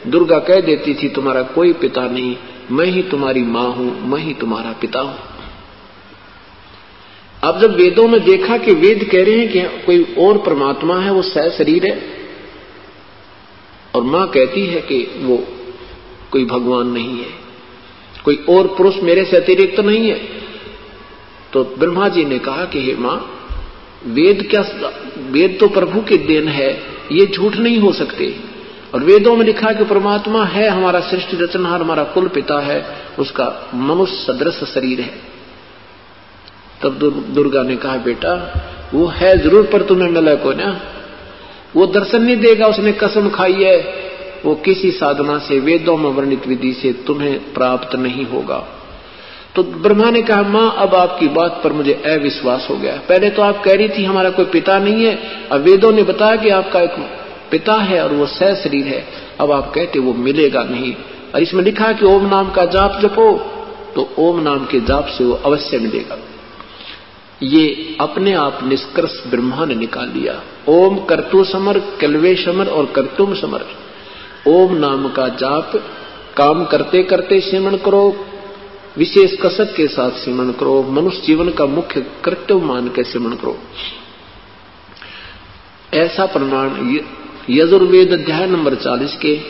दुर्गा कह देती थी तुम्हारा कोई पिता नहीं, मैं ही तुम्हारी माँ हूं, मैं ही तुम्हारा पिता हूं। अब जब वेदों में देखा कि वेद कह रहे हैं कि कोई और परमात्मा है, वो सह शरीर है, और मां कहती है कि वो कोई भगवान नहीं है, कोई और पुरुष मेरे से अतिरिक्त नहीं है, तो ब्रह्मा जी ने कहा कि हे मां, वेद क्या, वेद तो प्रभु की देन है, ये झूठ नहीं हो सकते। और वेदों में लिखा कि परमात्मा है, हमारा सृष्टि रचनहार, हमारा कुल पिता है, उसका मनुष्य सदृश शरीर है। तब दुर्गा ने कहा बेटा वो है जरूर, पर तुम्हें मिला को ना, वो दर्शन नहीं देगा, उसने कसम खाई है, वो किसी साधना से, वेदों में वर्णित विधि से तुम्हें प्राप्त नहीं होगा। तो ब्रह्मा ने कहा मां अब आपकी बात पर मुझे अविश्वास हो गया। पहले तो आप कह रही थी हमारा कोई पिता नहीं है, अब वेदों ने बताया कि आपका एक पिता है और वो सह शरीर है, अब आप कहते वो मिलेगा नहीं। और इसमें लिखा है कि ओम नाम का जाप जपो, तो ओम नाम के जाप से वो अवश्य मिलेगा। ये अपने आप निष्कर्ष ब्रह्मा ने निकाल लिया। ओम कर्तु समर, कलवे समर और कर्तुम समर। ओम नाम का जाप काम करते करते सिमरण करो, विशेष कसक के साथ सिमरण करो, मनुष्य जीवन का मुख्य कर्तव्य मान के सिमरण करो। ऐसा प्रमाण यजुर्वेद अध्याय नंबर 40 के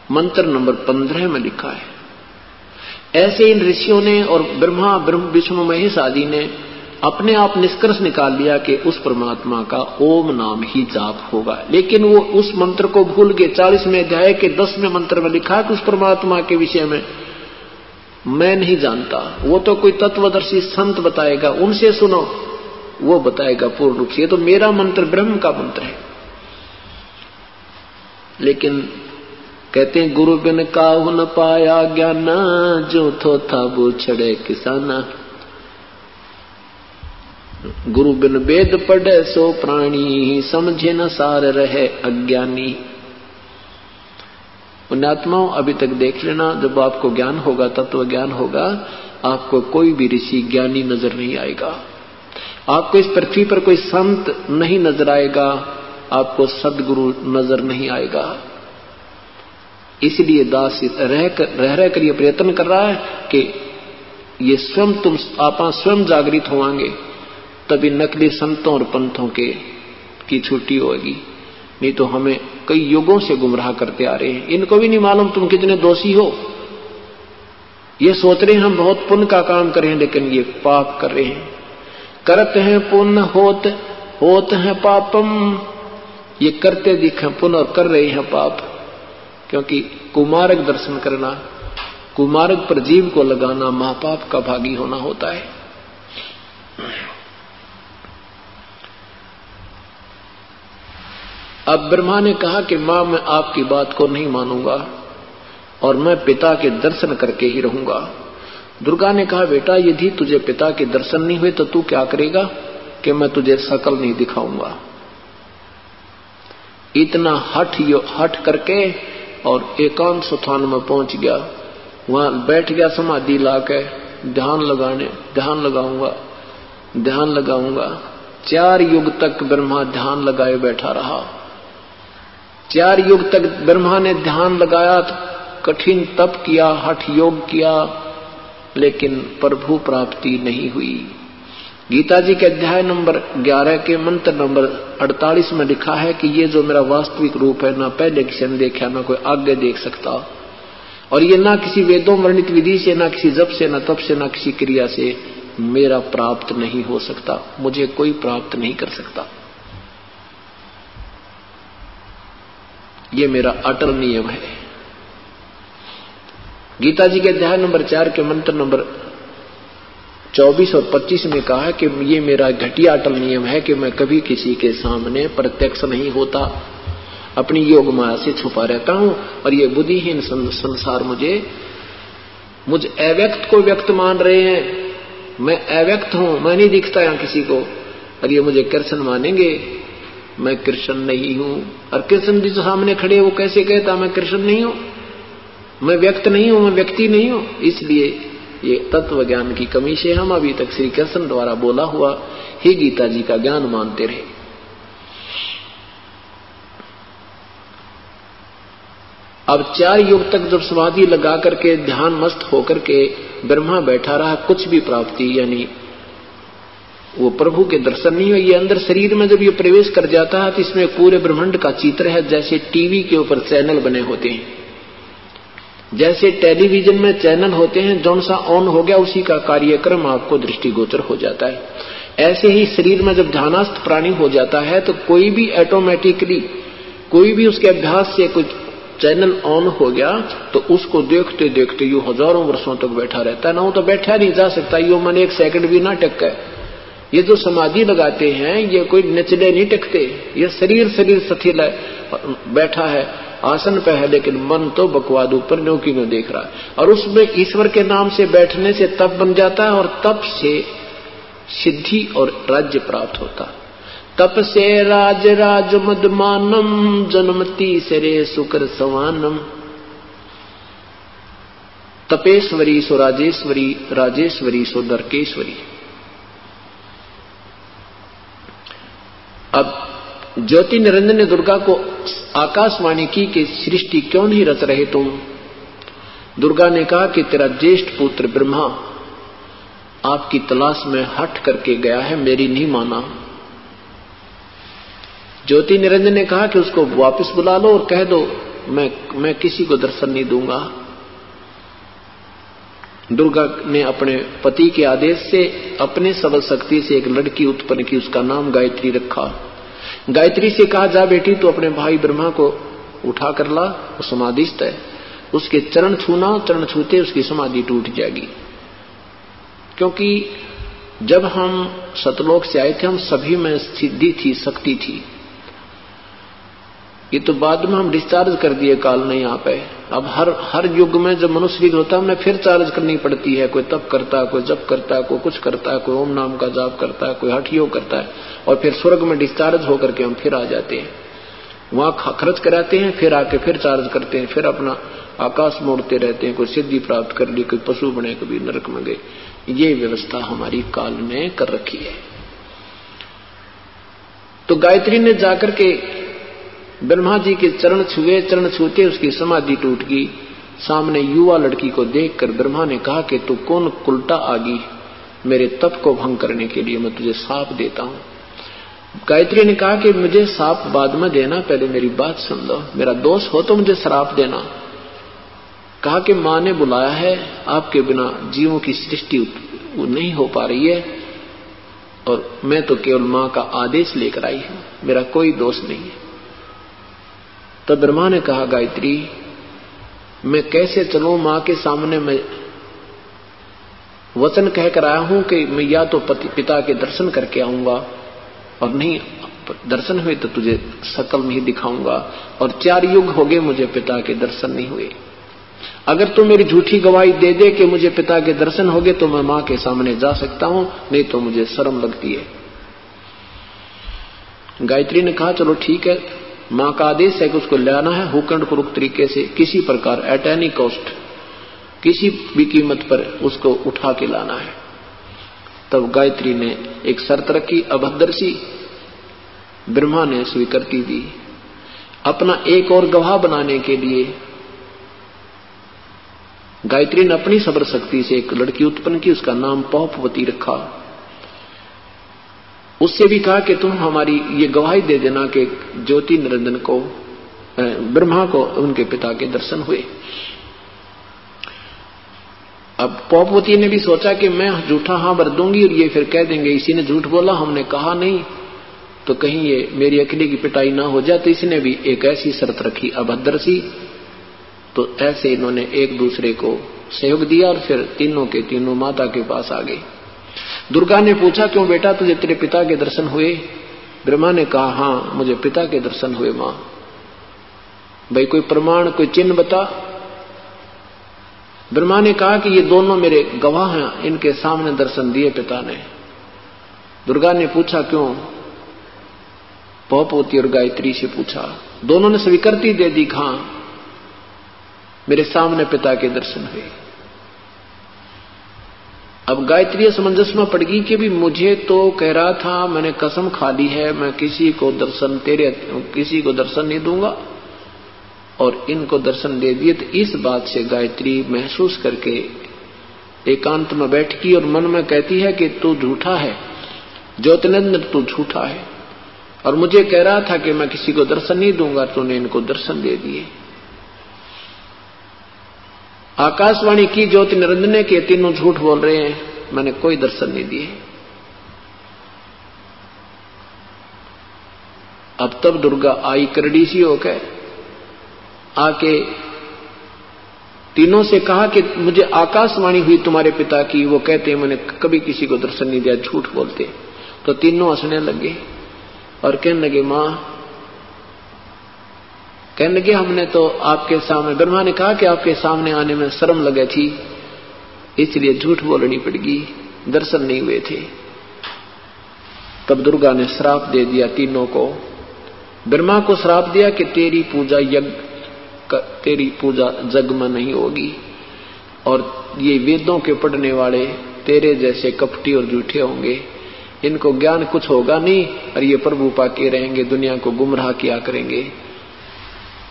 मंत्र नंबर 15 में लिखा है। ऐसे इन ऋषियों ने और ब्रह्मा ब्रह्म विष्णु महेश आदि ने अपने आप निष्कर्ष निकाल लिया कि उस परमात्मा का ओम नाम ही जाप होगा। लेकिन वो उस मंत्र को भूल गए। 40वें अध्याय के 10वें मंत्र में लिखा कि उस परमात्मा के विषय में मैं नहीं जानता, वो तो कोई तत्वदर्शी संत बताएगा, उनसे सुनो, वो बताएगा पूर्ण रूप से। ये तो मेरा मंत्र ब्रह्म का मंत्र है। लेकिन कहते हैं गुरु बिन काहू न पाया ज्ञान, जो थो था बूछड़े किसाना। गुरु बिन वेद पढ़े सो प्राणी, समझे न सार रहे अज्ञानी। पुण्यात्माओं अभी तक देख लेना, जब आपको ज्ञान होगा, तत्व ज्ञान होगा, आपको कोई भी ऋषि ज्ञानी नजर नहीं आएगा, आपको इस पृथ्वी पर कोई संत नहीं नजर आएगा, आपको सदगुरु नजर नहीं आएगा। इसलिए दास रह कर ये प्रयत्न कर रहा है कि ये स्वयं आप स्वयं जागृत होंगे, तभी नकली संतों और पंथों की छुट्टी होगी। नहीं तो हमें कई युगों से गुमराह करते आ रहे हैं। इनको भी नहीं मालूम तुम कितने दोषी हो। ये सोच रहे हैं हम बहुत पुण्य का काम कर रहे हैं, लेकिन ये पाप कर रहे हैं। करते हैं पुण्य होत है पापम। ये करते दिखे पुण्य और कर रहे हैं पाप। क्योंकि कुमार्ग दर्शन करना, कुमार्ग पर जीव को लगाना महापाप का भागी होना होता है। अब ब्रह्मा ने कहा कि मां मैं आपकी बात को नहीं मानूंगा और मैं पिता के दर्शन करके ही रहूंगा। दुर्गा ने कहा बेटा यदि तुझे पिता के दर्शन नहीं हुए तो तू क्या करेगा? कि मैं तुझे शकल नहीं दिखाऊंगा। इतना हठ करके और एकांत स्थान में पहुंच गया, वहां बैठ गया समाधि लाके, ध्यान लगाऊंगा। 4 युग तक ब्रह्मा ध्यान लगाए बैठा रहा। 4 युग तक ब्रह्मा ने ध्यान लगाया, कठिन तप किया, हठ योग किया, लेकिन प्रभु प्राप्ति नहीं हुई। गीता जी के अध्याय नंबर 11 के मंत्र नंबर 48 में लिखा है कि ये जो मेरा वास्तविक रूप है, ना पहले किसी ने देखा, ना कोई आगे देख सकता, और ये ना किसी वेदों वर्णित विधि से, ना किसी जप से, ना तप से, ना किसी क्रिया से मेरा प्राप्त नहीं हो सकता। मुझे कोई प्राप्त नहीं कर सकता। ये मेरा अटल नियम है। गीता जी के अध्याय नंबर 4 के मंत्र नंबर 24 और 25 में कहा है कि ये मेरा घटिया अटल नियम है कि मैं कभी किसी के सामने प्रत्यक्ष नहीं होता, अपनी योग माया से छुपा रहता हूं। और ये बुद्धिहीन संसार मुझ अव्यक्त को व्यक्त मान रहे हैं। मैं अव्यक्त हूं, मैं नहीं दिखता यहां किसी को, और ये मुझे कृष्ण मानेंगे। मैं कृष्ण नहीं हूं। और कृष्ण जी जो सामने खड़े वो कैसे कहता मैं कृष्ण नहीं हूं, मैं व्यक्त नहीं हूं, मैं व्यक्ति नहीं हूं। इसलिए ये तत्व ज्ञान की कमी से हम अभी तक श्री कृष्ण द्वारा बोला हुआ ही गीता जी का ज्ञान मानते रहे। अब 4 युग तक जब समाधि लगा करके ध्यान मस्त होकर के ब्रह्मा बैठा रहा, कुछ भी प्राप्ति यानी वो प्रभु के दर्शन नहीं हुए। ये अंदर शरीर में जब ये प्रवेश कर जाता है तो इसमें पूरे ब्रह्मांड का चित्र है, जैसे टीवी के ऊपर चैनल बने होते हैं, जैसे टेलीविजन में चैनल होते हैं, जौन सा ऑन हो गया उसी का कार्यक्रम आपको दृष्टिगोचर हो जाता है। ऐसे ही शरीर में जब ध्यानस्थ प्राणी हो जाता है तो कोई भी ऑटोमेटिकली कोई भी उसके अभ्यास से कुछ चैनल ऑन हो गया तो उसको देखते देखते यू हजारों वर्षों तक बैठा रहता है। ना वो तो बैठा नहीं जा सकता, यो मन 1 सेकंड भी ना टक है। ये जो समाधि लगाते हैं ये कोई नचले नहीं टकते, ये शरीर स्थिर है, बैठा है, आसन पे है, लेकिन मन तो बकवाद ऊपर न्यों न्यों देख रहा है। और उसमें ईश्वर के नाम से बैठने से तप बन जाता है और तप से सिद्धि और राज्य प्राप्त होता है। तप से राज राज मदमानम जन्मती सरे सुकर सवानम। तपेश्वरी सो राजेश्वरी, राजेश्वरी सो नरकेश्वरी। अब ज्योति निरंजन ने दुर्गा को आकाशवाणी की कि सृष्टि क्यों नहीं रच रहे तुम। दुर्गा ने कहा कि तेरा ज्येष्ठ पुत्र ब्रह्मा आपकी तलाश में हट करके गया है, मेरी नहीं माना। ज्योति निरंजन ने कहा कि उसको वापस बुला लो और कह दो मैं किसी को दर्शन नहीं दूंगा। दुर्गा ने अपने पति के आदेश से अपने सबल शक्ति से एक लड़की उत्पन्न की, उसका नाम गायत्री रखा। गायत्री से कहा जा बेटी तो अपने भाई ब्रह्मा को उठा कर ला, वो समाधिस्थ है, उसके चरण छूना, चरण छूते उसकी समाधि टूट जाएगी। क्योंकि जब हम सतलोक से आए थे हम सभी में सिद्धि थी, शक्ति थी। ये तो बाद में हम डिस्चार्ज कर दिए काल नहीं आ पाए। अब हर युग में जब मनुष्य युग होता है हमें फिर चार्ज करनी पड़ती है। कोई तप करता है, कोई जप करता है, कोई कुछ करता है, कोई ओम नाम का जाप करता है, कोई हठ योग करता है, और फिर स्वर्ग में डिस्चार्ज होकर के हम फिर आ जाते हैं। वहां खर्च कराते हैं, फिर आके फिर चार्ज करते हैं, फिर अपना आकाश मोड़ते रहते हैं। कोई सिद्धि प्राप्त कर ली, कोई पशु बने, कभी नरक में गए। ये व्यवस्था हमारी काल ने कर रखी है। तो गायत्री ने जाकर के ब्रह्मा जी के चरण छुए, चरण छूते उसकी समाधि टूट गई। सामने युवा लड़की को देखकर ब्रह्मा ने कहा कि तू कौन उल्टा आ गई, मेरे तप को भंग करने के लिए मैं तुझे साप देता हूं। गायत्री ने कहा कि मुझे साप बाद में देना, पहले मेरी बात सुन लो, मेरा दोष हो तो मुझे श्राप देना। कहा कि मां ने बुलाया है, आपके बिना जीवों की सृष्टि नहीं हो पा रही है और मैं तो केवल मां का आदेश लेकर आई हूं, मेरा कोई दोष नहीं है। तो ब्रह्मा ने कहा गायत्री मैं कैसे चलूं, मां के सामने मैं वचन कहकर आया हूं कि मैं या तो पिता के दर्शन करके आऊंगा और नहीं दर्शन हुए तो तुझे शकल नहीं दिखाऊंगा, और 4 युग हो गए मुझे पिता के दर्शन नहीं हुए। अगर तू मेरी झूठी गवाही दे दे कि मुझे पिता के दर्शन हो गए तो मैं मां के सामने जा सकता हूं, नहीं तो मुझे शर्म लगती है। गायत्री ने कहा चलो ठीक है, मां का आदेश है कि उसको लाना है हुकंड पूर्वक तरीके से, किसी प्रकार एट एनी कॉस्ट, किसी भी कीमत पर उसको उठा के लाना है। तब गायत्री ने एक शर्त रखी, अभद्रसी। ब्रह्मा ने स्वीकृति दी। अपना एक और गवाह बनाने के लिए गायत्री ने अपनी सबर शक्ति से एक लड़की उत्पन्न की, उसका नाम पौपवती रखा। उससे भी कहा कि तुम हमारी ये गवाही दे देना कि ज्योति निरंजन को, ब्रह्मा को उनके पिता के दर्शन हुए। अब पौपवती ने भी सोचा कि मैं झूठा हां भर दूंगी और ये फिर कह देंगे इसी ने झूठ बोला, हमने कहा नहीं, तो कहीं ये मेरी अकेले की पिटाई ना हो जाए। तो इसने भी एक ऐसी शर्त रखी, अभद्रसी। तो ऐसे इन्होंने एक दूसरे को सहयोग दिया और फिर तीनों के तीनों माता के पास आ गए। दुर्गा ने पूछा क्यों बेटा तुझे तेरे पिता के दर्शन हुए? ब्रह्मा ने कहा हां मुझे पिता के दर्शन हुए मां। भाई कोई प्रमाण, कोई चिन्ह बता। ब्रह्मा ने कहा कि ये दोनों मेरे गवाह हैं, इनके सामने दर्शन दिए पिता ने। दुर्गा ने पूछा क्यों? पौपोती और गायत्री से पूछा। दोनों ने स्वीकृति दे दी, हाँ मेरे सामने पिता के दर्शन हुए। अब गायत्री असमंजस में पड़ गई कि भी मुझे तो कह रहा था, मैंने कसम खा ली है मैं किसी को दर्शन नहीं दूंगा, और इनको दर्शन दे दिए। तो इस बात से गायत्री महसूस करके एकांत में बैठती और मन में कहती है कि तू झूठा है ज्योतिनेंद्र, तू झूठा है, और मुझे कह रहा था कि मैं किसी को दर्शन नहीं दूंगा, तूने इनको दर्शन दे दिए। आकाशवाणी की ज्योति निरंजन ने कि तीनों झूठ बोल रहे हैं, मैंने कोई दर्शन नहीं दिए। अब तब दुर्गा आई करड़ी सी होकर, आके तीनों से कहा कि मुझे आकाशवाणी हुई तुम्हारे पिता की, वो कहते मैंने कभी किसी को दर्शन नहीं दिया, झूठ बोलते। तो तीनों हंसने लगे और कहने लगे, मां कहने लगे हमने तो आपके सामने, ब्रह्मा ने कहा कि आपके सामने आने में शर्म लगे थी, इसलिए झूठ बोलनी पड़गी, दर्शन नहीं हुए थे। तब दुर्गा ने श्राप दे दिया तीनों को। ब्रह्मा को श्राप दिया कि तेरी पूजा जग में नहीं होगी, और ये वेदों के पढ़ने वाले तेरे जैसे कपटी और झूठे होंगे, इनको ज्ञान कुछ होगा नहीं, और ये प्रभु पाके रहेंगे, दुनिया को गुमराह किया करेंगे,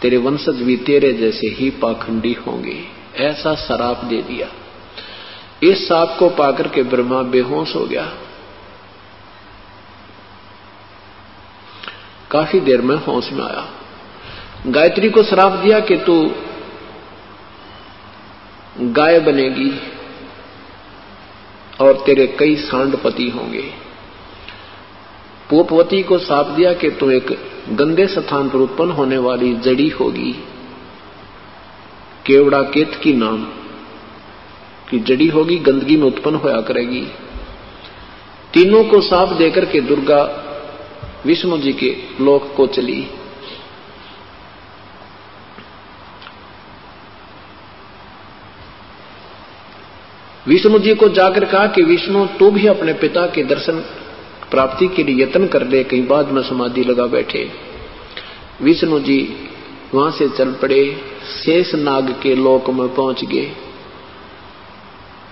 तेरे वंशज भी तेरे जैसे ही पाखंडी होंगे। ऐसा श्राप दे दिया। इस श्राप को पाकर के ब्रह्मा बेहोश हो गया। काफी देर में होश में आया। गायत्री को श्राप दिया कि तू गाय बनेगी और तेरे कई सांडपति होंगे। पोपवती को श्राप दिया कि तू एक गंदे स्थान पर उत्पन्न होने वाली जड़ी होगी, केवड़ा केत की नाम की जड़ी होगी, गंदगी में उत्पन्न होया करेगी। तीनों को श्राप देकर के दुर्गा विष्णु जी के लोक को चली। विष्णु जी को जाकर कहा कि विष्णु तू भी अपने पिता के दर्शन प्राप्ति के लिए यत्न कर ले, कहीं बाद में समाधि लगा बैठे। विष्णु जी वहां से चल पड़े, शेष नाग के लोक में पहुंच गए।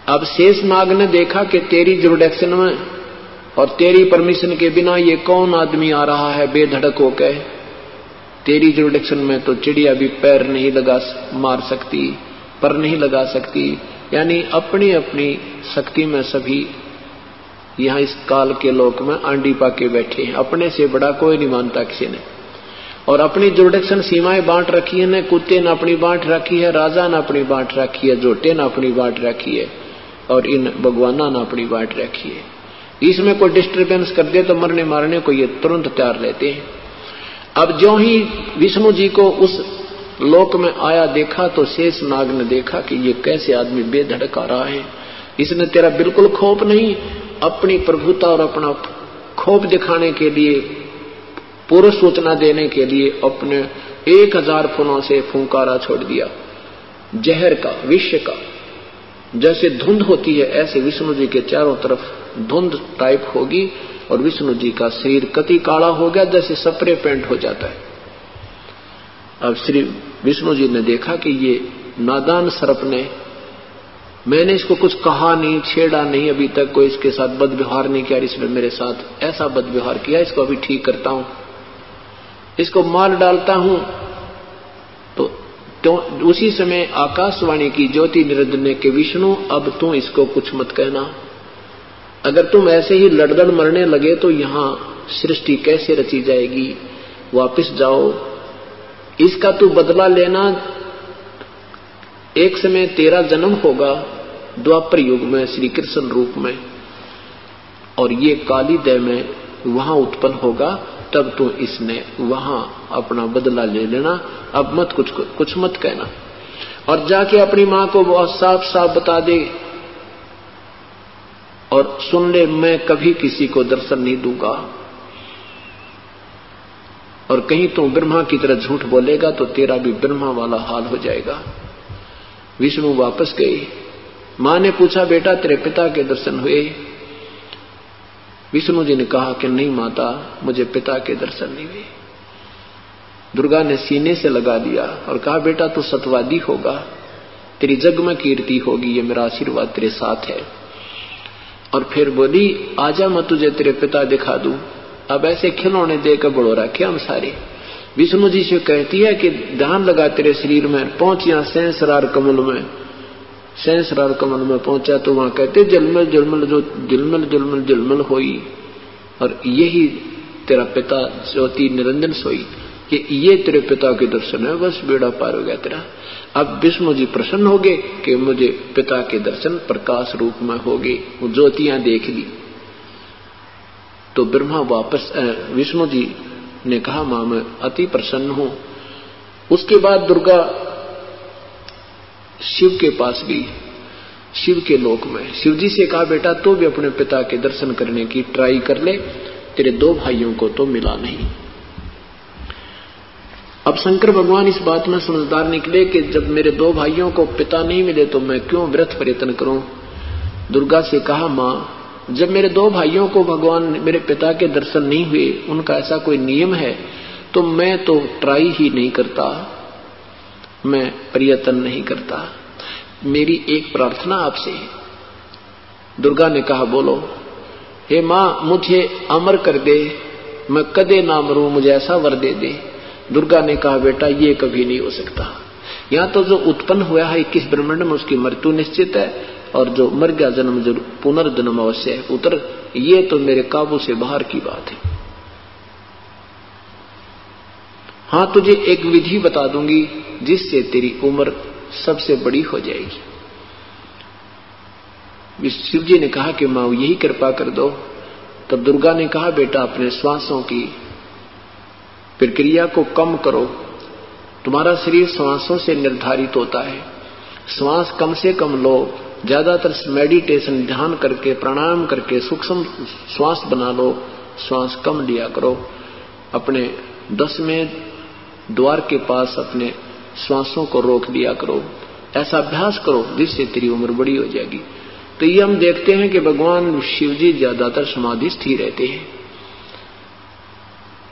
अब शेष नाग ने देखा कि तेरी जुरिडिक्शन में और तेरी परमिशन के बिना ये कौन आदमी आ रहा है बेधड़क होकर। तेरी जुरिडिक्शन में तो चिड़िया भी पैर नहीं मार सकती, पर नहीं लगा सकती, यानी अपनी अपनी शक्ति में सभी यहां इस काल के लोक में आंडी पाके बैठे हैं। अपने से बड़ा कोई नहीं मानता किसी ने, और अपनी जुरिडिक्शन सीमाएं बांट रखी है। न कुत्ते ने अपनी बांट रखी है, राजा ने अपनी बांट रखी है, जोटे ने अपनी बांट रखी है, और इन भगवाना ने अपनी बांट रखी है। इसमें कोई डिस्टर्बेंस कर दे तो मरने मारने को ये तुरंत तैयार रहते हैं। अब जो ही विष्णु जी को उस लोक में आया देखा तो शेष नाग ने देखा कि ये कैसे आदमी बेधड़क आ रहा है, इसने तेरा बिल्कुल खौफ नहीं, अपनी प्रभुता और अपना खौफ दिखाने के लिए, पूर्व सूचना देने के लिए अपने 1000 फुलों से फुंकारा छोड़ दिया, जहर का, विष का। जैसे धुंध होती है ऐसे विष्णु जी के चारों तरफ धुंध टाइप होगी, और विष्णु जी का शरीर कति काला हो गया, जैसे स्प्रे पेंट हो जाता है। अब श्री विष्णु जी ने देखा कि ये नादान सर्प ने, मैंने इसको कुछ कहा नहीं, छेड़ा नहीं, अभी तक कोई इसके साथ बदव्यवहार नहीं किया, इसने मेरे साथ ऐसा बदव्यवहार किया, इसको अभी ठीक करता हूं, इसको मार डालता हूं। तो उसी समय आकाशवाणी की ज्योति निरंजन ने कि विष्णु अब तू इसको कुछ मत कहना, अगर तुम ऐसे ही लड़दड़ मरने लगे तो यहां सृष्टि कैसे रची जाएगी, वापस जाओ, इसका तू बदला लेना। एक समय तेरा जन्म होगा द्वापर युग में श्री कृष्ण रूप में, और ये काली देह में वहां उत्पन्न होगा, तब तू इसने वहां अपना बदला ले लेना, अब मत कुछ मत कहना। और जाके अपनी मां को बहुत साफ साफ बता दे और सुन ले, मैं कभी किसी को दर्शन नहीं दूंगा, और कहीं तू ब्रह्मा की तरह झूठ बोलेगा तो तेरा भी ब्रह्मा वाला हाल हो जाएगा। विष्णु वापस गए। मां ने पूछा, बेटा तेरे पिता के दर्शन हुए? विष्णु जी ने कहा कि नहीं माता, मुझे पिता के दर्शन नहीं हुए। दुर्गा ने सीने से लगा दिया और कहा बेटा तू सत्यवादी होगा, तेरी जग में कीर्ति होगी, ये मेरा आशीर्वाद तेरे साथ है। और फिर बोली आजा मैं तुझे तेरे पिता दिखा दूं। अब ऐसे खिलौने देकर बड़ो रखे हम सारे। विष्णु जी से कहती है कि ध्यान लगा तेरे शरीर में, पहुंच यहां सहस्रार कमल में। सहस्रार कमल में पहुंचा तो वहां कहते जलमल जलमल जो जलमल जलमल जलमल होई, और यही तेरा पिता ज्योति निरंजन सोई, कि ये तेरे पिता के दर्शन है, बस बेड़ा पार हो गया तेरा। अब विष्णु जी प्रसन्न हो गए कि मुझे पिता के दर्शन प्रकाश रूप में हो गए, वो ज्योतियां देख ली। तो ब्रह्मा वापस विष्णु जी ने कहा मां मैं अति प्रसन्न हूं। उसके बाद दुर्गा शिव के पास गई, शिव के लोक में। शिव जी से कहा बेटा तो भी अपने पिता के दर्शन करने की ट्राई कर ले, तेरे 2 भाइयों को तो मिला नहीं। अब शंकर भगवान इस बात में समझदार निकले कि जब मेरे 2 भाइयों को पिता नहीं मिले तो मैं क्यों व्यर्थ प्रयत्न करूं। दुर्गा से कहा मां, जब मेरे 2 भाइयों को भगवान मेरे पिता के दर्शन नहीं हुए, उनका ऐसा कोई नियम है, तो मैं तो ट्राई ही नहीं करता, मैं प्रयत्न नहीं करता। मेरी एक प्रार्थना आपसे है। दुर्गा ने कहा बोलो। हे मां, मुझे अमर कर दे, मैं कदे ना मरूं, मुझे ऐसा वर दे दे। दुर्गा ने कहा बेटा ये कभी नहीं हो सकता। यहां तो जो उत्पन्न हुआ है 21 ब्रह्मांड में उसकी मृत्यु निश्चित है, और जो मर गया जन्म जरूर पुनर्जन्म अवश्य है पुत्र, ये तो मेरे काबू से बाहर की बात है। हां तुझे एक विधि बता दूंगी जिससे तेरी उम्र सबसे बड़ी हो जाएगी। शिव जी ने कहा कि मां यही कृपा कर दो। तब दुर्गा ने कहा बेटा अपने श्वासों की प्रक्रिया को कम करो, तुम्हारा शरीर श्वासों से निर्धारित होता है, श्वास कम से कम लो, ज्यादातर मेडिटेशन ध्यान करके प्राणायाम करके सूक्ष्म श्वास बना लो, श्वास कम लिया करो, अपने 10वें द्वार के पास अपने श्वासों को रोक दिया करो, ऐसा अभ्यास करो जिससे तेरी उम्र बड़ी हो जाएगी। तो ये हम देखते हैं कि भगवान शिव जी ज्यादातर समाधिस्थ ही रहते हैं।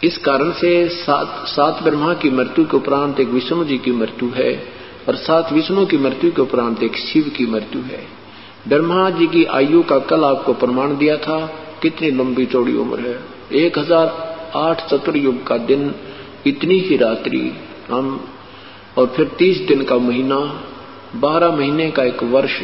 इस कारण से सात ब्रह्मा की मृत्यु के उपरांत एक विष्णु जी की मृत्यु है, और 7 विष्णु की मृत्यु के उपरांत एक शिव की मृत्यु है। ब्रह्मा जी की आयु का कल आपको प्रमाण दिया था, कितनी लंबी चौड़ी उम्र है। 1008 चतुर्युग का दिन, इतनी ही रात्रि हम, और फिर 30 दिन का महीना, 12 महीने का एक वर्ष,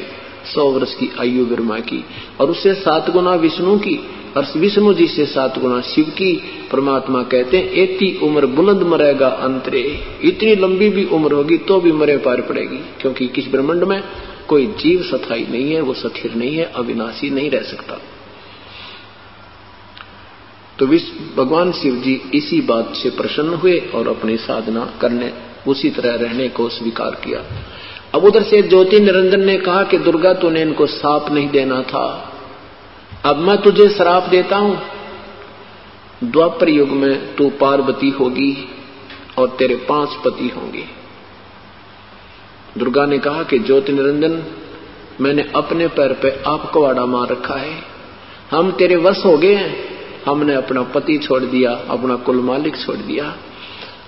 100 वर्ष की आयु ब्रह्मा की, और उससे 7 गुना विष्णु की, और विष्णु जी से 7 गुना शिव की। परमात्मा कहते हैं एती उम्र बुलंद मरेगा अंतरे, इतनी लंबी भी उम्र होगी तो भी मरे पार पड़ेगी, क्योंकि किस ब्रह्मांड में कोई जीव स्थायी नहीं है, वो स्थिर नहीं है, अविनाशी नहीं रह सकता। तो भगवान शिव जी इसी बात से प्रसन्न हुए और अपनी साधना करने, उसी तरह रहने को स्वीकार किया। अब उधर से ज्योति निरंजन ने कहा कि दुर्गा तूने इनको श्राप नहीं देना था, अब मैं तुझे श्राप देता हूं, द्वापर युग में तू पार्वती होगी और तेरे 5 पति होंगे। दुर्गा ने कहा कि ज्योति निरंजन, मैंने अपने पैर पे आप कवाड़ा मार रखा है, हम तेरे वश हो गए हैं, हमने अपना पति छोड़ दिया, अपना कुल मालिक छोड़ दिया,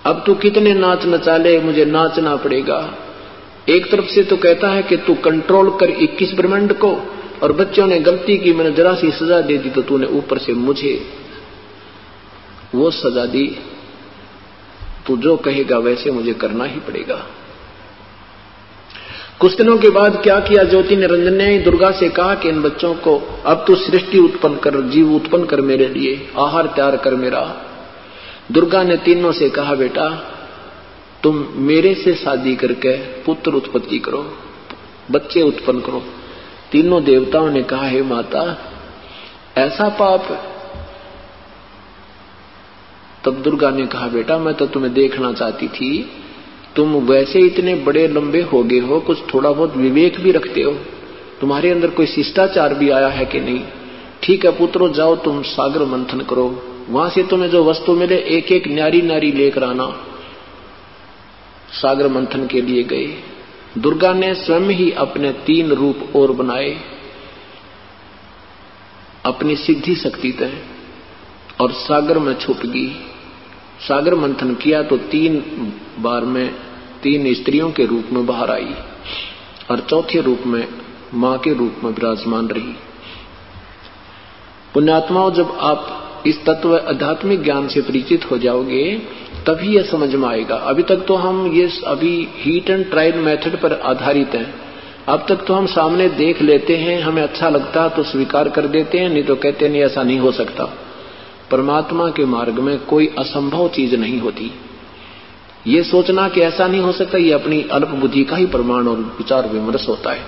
अब तू कितने नाच नचा ले, मुझे नाचना पड़ेगा। एक तरफ से तो कहता है कि तू कंट्रोल कर 21 ब्रह्मांड को, और बच्चों ने गलती की, मैंने जरा सी सजा दे दी तो तूने ऊपर से मुझे वो सजा दी, तू जो कहेगा वैसे मुझे करना ही पड़ेगा। कुछ दिनों के बाद क्या किया ज्योति निरंजन ने, दुर्गा से कहा कि इन बच्चों को अब तू सृष्टि उत्पन्न कर, जीव उत्पन्न कर मेरे लिए, आहार तैयार कर मेरा। दुर्गा ने तीनों से कहा बेटा तुम मेरे से शादी करके पुत्र उत्पत्ति करो, बच्चे उत्पन्न करो। तीनों देवताओं ने कहा हे माता ऐसा पाप। तब दुर्गा ने कहा बेटा मैं तो तुम्हें देखना चाहती थी, तुम वैसे इतने बड़े लंबे हो गए हो, कुछ थोड़ा बहुत विवेक भी रखते हो, तुम्हारे अंदर कोई शिष्टाचार भी आया है कि नहीं। ठीक है पुत्रो, जाओ तुम सागर मंथन करो, वहां से तुम्हें जो वस्तु मिले एक एक न्यारी नारी लेकर आना। सागर मंथन के लिए गए। दुर्गा ने स्वयं ही अपने 3 रूप और बनाए। अपनी सिद्धि शक्ति तय और सागर में छुप गई। सागर मंथन किया तो 3 बार में 3 स्त्रियों के रूप में बाहर आई और चौथे रूप में मां के रूप में विराजमान रही। पुण्यात्माओं, जब आप इस तत्व आध्यात्मिक ज्ञान से परिचित हो जाओगे तभी यह समझ में आएगा। अभी तक तो हम ये अभी हीट एंड ट्रायल मेथड पर आधारित हैं। अब तक तो हम सामने देख लेते हैं, हमें अच्छा लगता तो स्वीकार कर देते हैं, नहीं तो कहते नहीं ऐसा नहीं हो सकता। परमात्मा के मार्ग में कोई असंभव चीज नहीं होती। ये सोचना कि ऐसा नहीं हो सकता, ये अपनी अल्प बुद्धि का ही प्रमाण और विचार विमर्श होता है।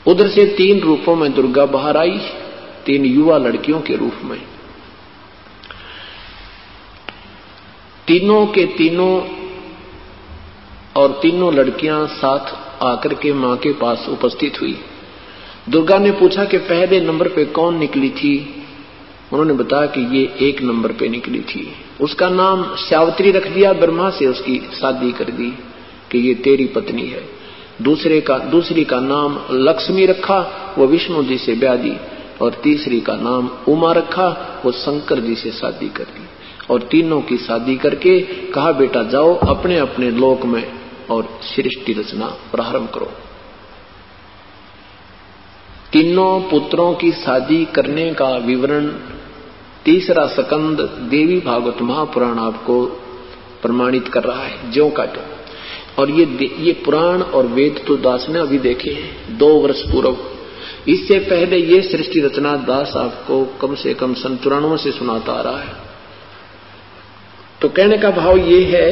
उधर से 3 रूपों में दुर्गा बाहर आई, 3 युवा लड़कियों के रूप में। तीनों के तीनों और तीनों लड़कियां साथ आकर के मां के पास उपस्थित हुई। दुर्गा ने पूछा कि पहले नंबर पे कौन निकली थी? उन्होंने बताया कि ये 1 नंबर पे निकली थी। उसका नाम सावित्री रख दिया, ब्रह्मा से उसकी शादी कर दी कि ये तेरी पत्नी है। दूसरी का नाम लक्ष्मी रखा, वो विष्णु जी से ब्याह दी। और तीसरी का नाम उमा रखा, वो शंकर जी से शादी कर दी। और तीनों की शादी करके कहा बेटा जाओ अपने अपने लोक में और सृष्टि रचना प्रारंभ करो। तीनों पुत्रों की शादी करने का विवरण 3रा स्कंद देवी भागवत महापुराण आपको प्रमाणित कर रहा है, ज्यों का त्यों। और ये पुराण और वेद तो दास ने अभी देखे हैं 2 वर्ष पूर्व। इससे पहले ये सृष्टि रचना दास आपको कम से कम सन 94 से सुनाता आ रहा है। तो कहने का भाव ये है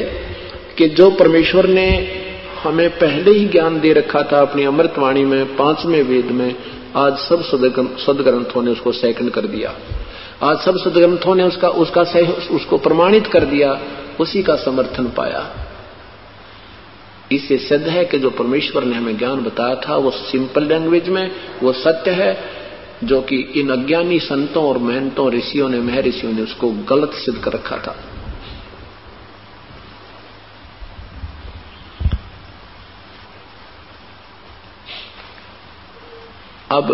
कि जो परमेश्वर ने हमें पहले ही ज्ञान दे रखा था अपनी अमृतवाणी में 5वें वेद में, आज सब सदग्रंथों ने उसको सेकंड कर दिया। आज सब सदग्रंथों ने उसको प्रमाणित कर दिया, उसी का समर्थन पाया। इससे सिद्ध है कि जो परमेश्वर ने हमें ज्ञान बताया था वो सिंपल लैंग्वेज में वो सत्य है, जो कि इन अज्ञानी संतों और महंतों ऋषियों ने महर्षियों ने उसको गलत सिद्ध कर रखा था। अब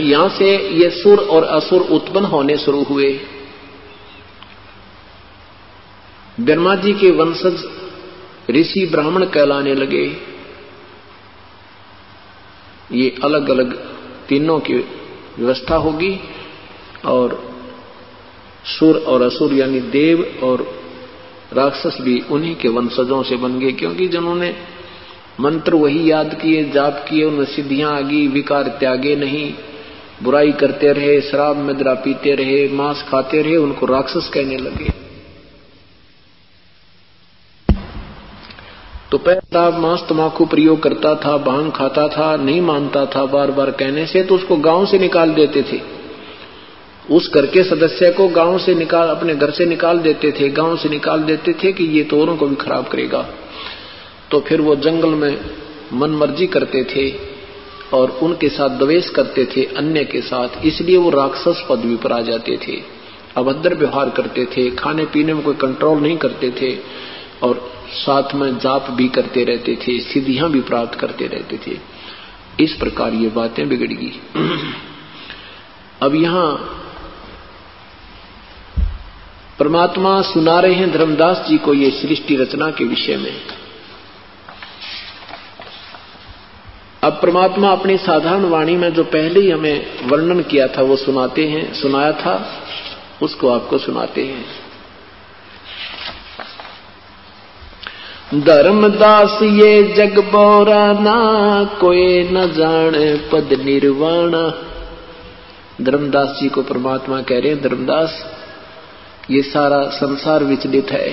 यहां से ये सुर और असुर उत्पन्न होने शुरू हुए। ब्रह्मा जी के वंशज ऋषि ब्राह्मण कहलाने लगे। ये अलग अलग तीनों की व्यवस्था होगी और सुर और असुर यानी देव और राक्षस भी उन्हीं के वंशजों से बन गए, क्योंकि जिन्होंने मंत्र वही याद किए, जाप किए, उनमें सिद्धियां आ गई, विकार त्यागे नहीं, बुराई करते रहे, शराब मदिरा पीते रहे, मांस खाते रहे, उनको राक्षस कहने लगे। तो पहला मांस तमाकू प्रयोग करता था, भांग खाता था, नहीं मानता था, बार बार कहने से तो उसको गांव से निकाल देते थे। उस घर के सदस्य को गांव से अपने घर से निकाल देते थे, गांव से निकाल देते थे कि ये तो औरों को भी खराब करेगा। तो फिर वो जंगल में मन मर्जी करते थे और उनके साथ द्वेष करते थे अन्य के साथ, इसलिए वो राक्षस पदवी पर आ जाते थे। अभद्र व्यवहार करते थे, खाने पीने में कोई कंट्रोल नहीं करते थे और साथ में जाप भी करते रहते थे, सिद्धियां भी प्राप्त करते रहते थे। इस प्रकार ये बातें बिगड़ गई। अब यहां परमात्मा सुना रहे हैं धर्मदास जी को ये सृष्टि रचना के विषय में। अब परमात्मा अपनी साधारण वाणी में जो पहले ही हमें वर्णन किया था वो सुनाते हैं, सुनाया था उसको आपको सुनाते हैं। धर्मदास ये जग बोराना, कोई न जाने पद निर्वाणा। धर्मदास जी को परमात्मा कह रहे हैं, धर्मदास ये सारा संसार विचलित है,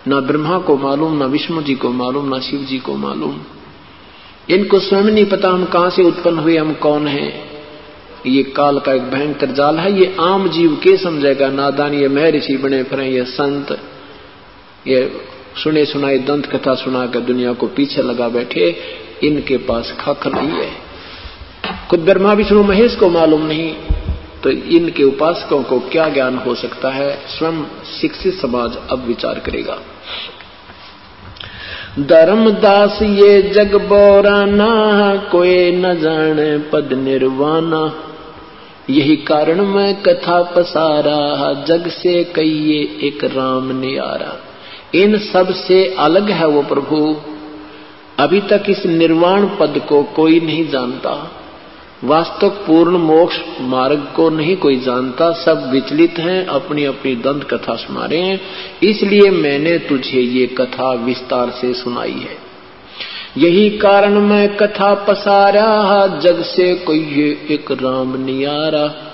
ना ब्रह्मा को मालूम, ना विष्णु जी को मालूम, ना शिव जी को मालूम। इनको स्वयं नहीं पता हम कहां से उत्पन्न हुए, हम कौन हैं। ये काल का एक भयंकर जाल है। ये आम जीव के समझेगा, नादान ये महर्षि बने फिरे, ये संत ये सुने सुनाई दंत कथा सुना कर दुनिया को पीछे लगा बैठे, इनके पास खाक नहीं है। खुद ब्रह्मा विष्णु महेश को मालूम नहीं तो इनके उपासकों को क्या ज्ञान हो सकता है। स्वयं शिक्षित समाज अब विचार करेगा। धर्मदास ये जग बोराना, कोई न जाने पद निर्वाणा। यही कारण मैं कथा पसारा, जग से कहिए एक राम न्यारा। इन सब से अलग है वो प्रभु। अभी तक इस निर्वाण पद को कोई नहीं जानता, वास्तव पूर्ण मोक्ष मार्ग को नहीं कोई जानता। सब विचलित हैं, अपनी अपनी दंत कथा सुना रहे हैं। इसलिए मैंने तुझे ये कथा विस्तार से सुनाई है। यही कारण मैं कथा पसारा, जग से कोई एक राम नियारा।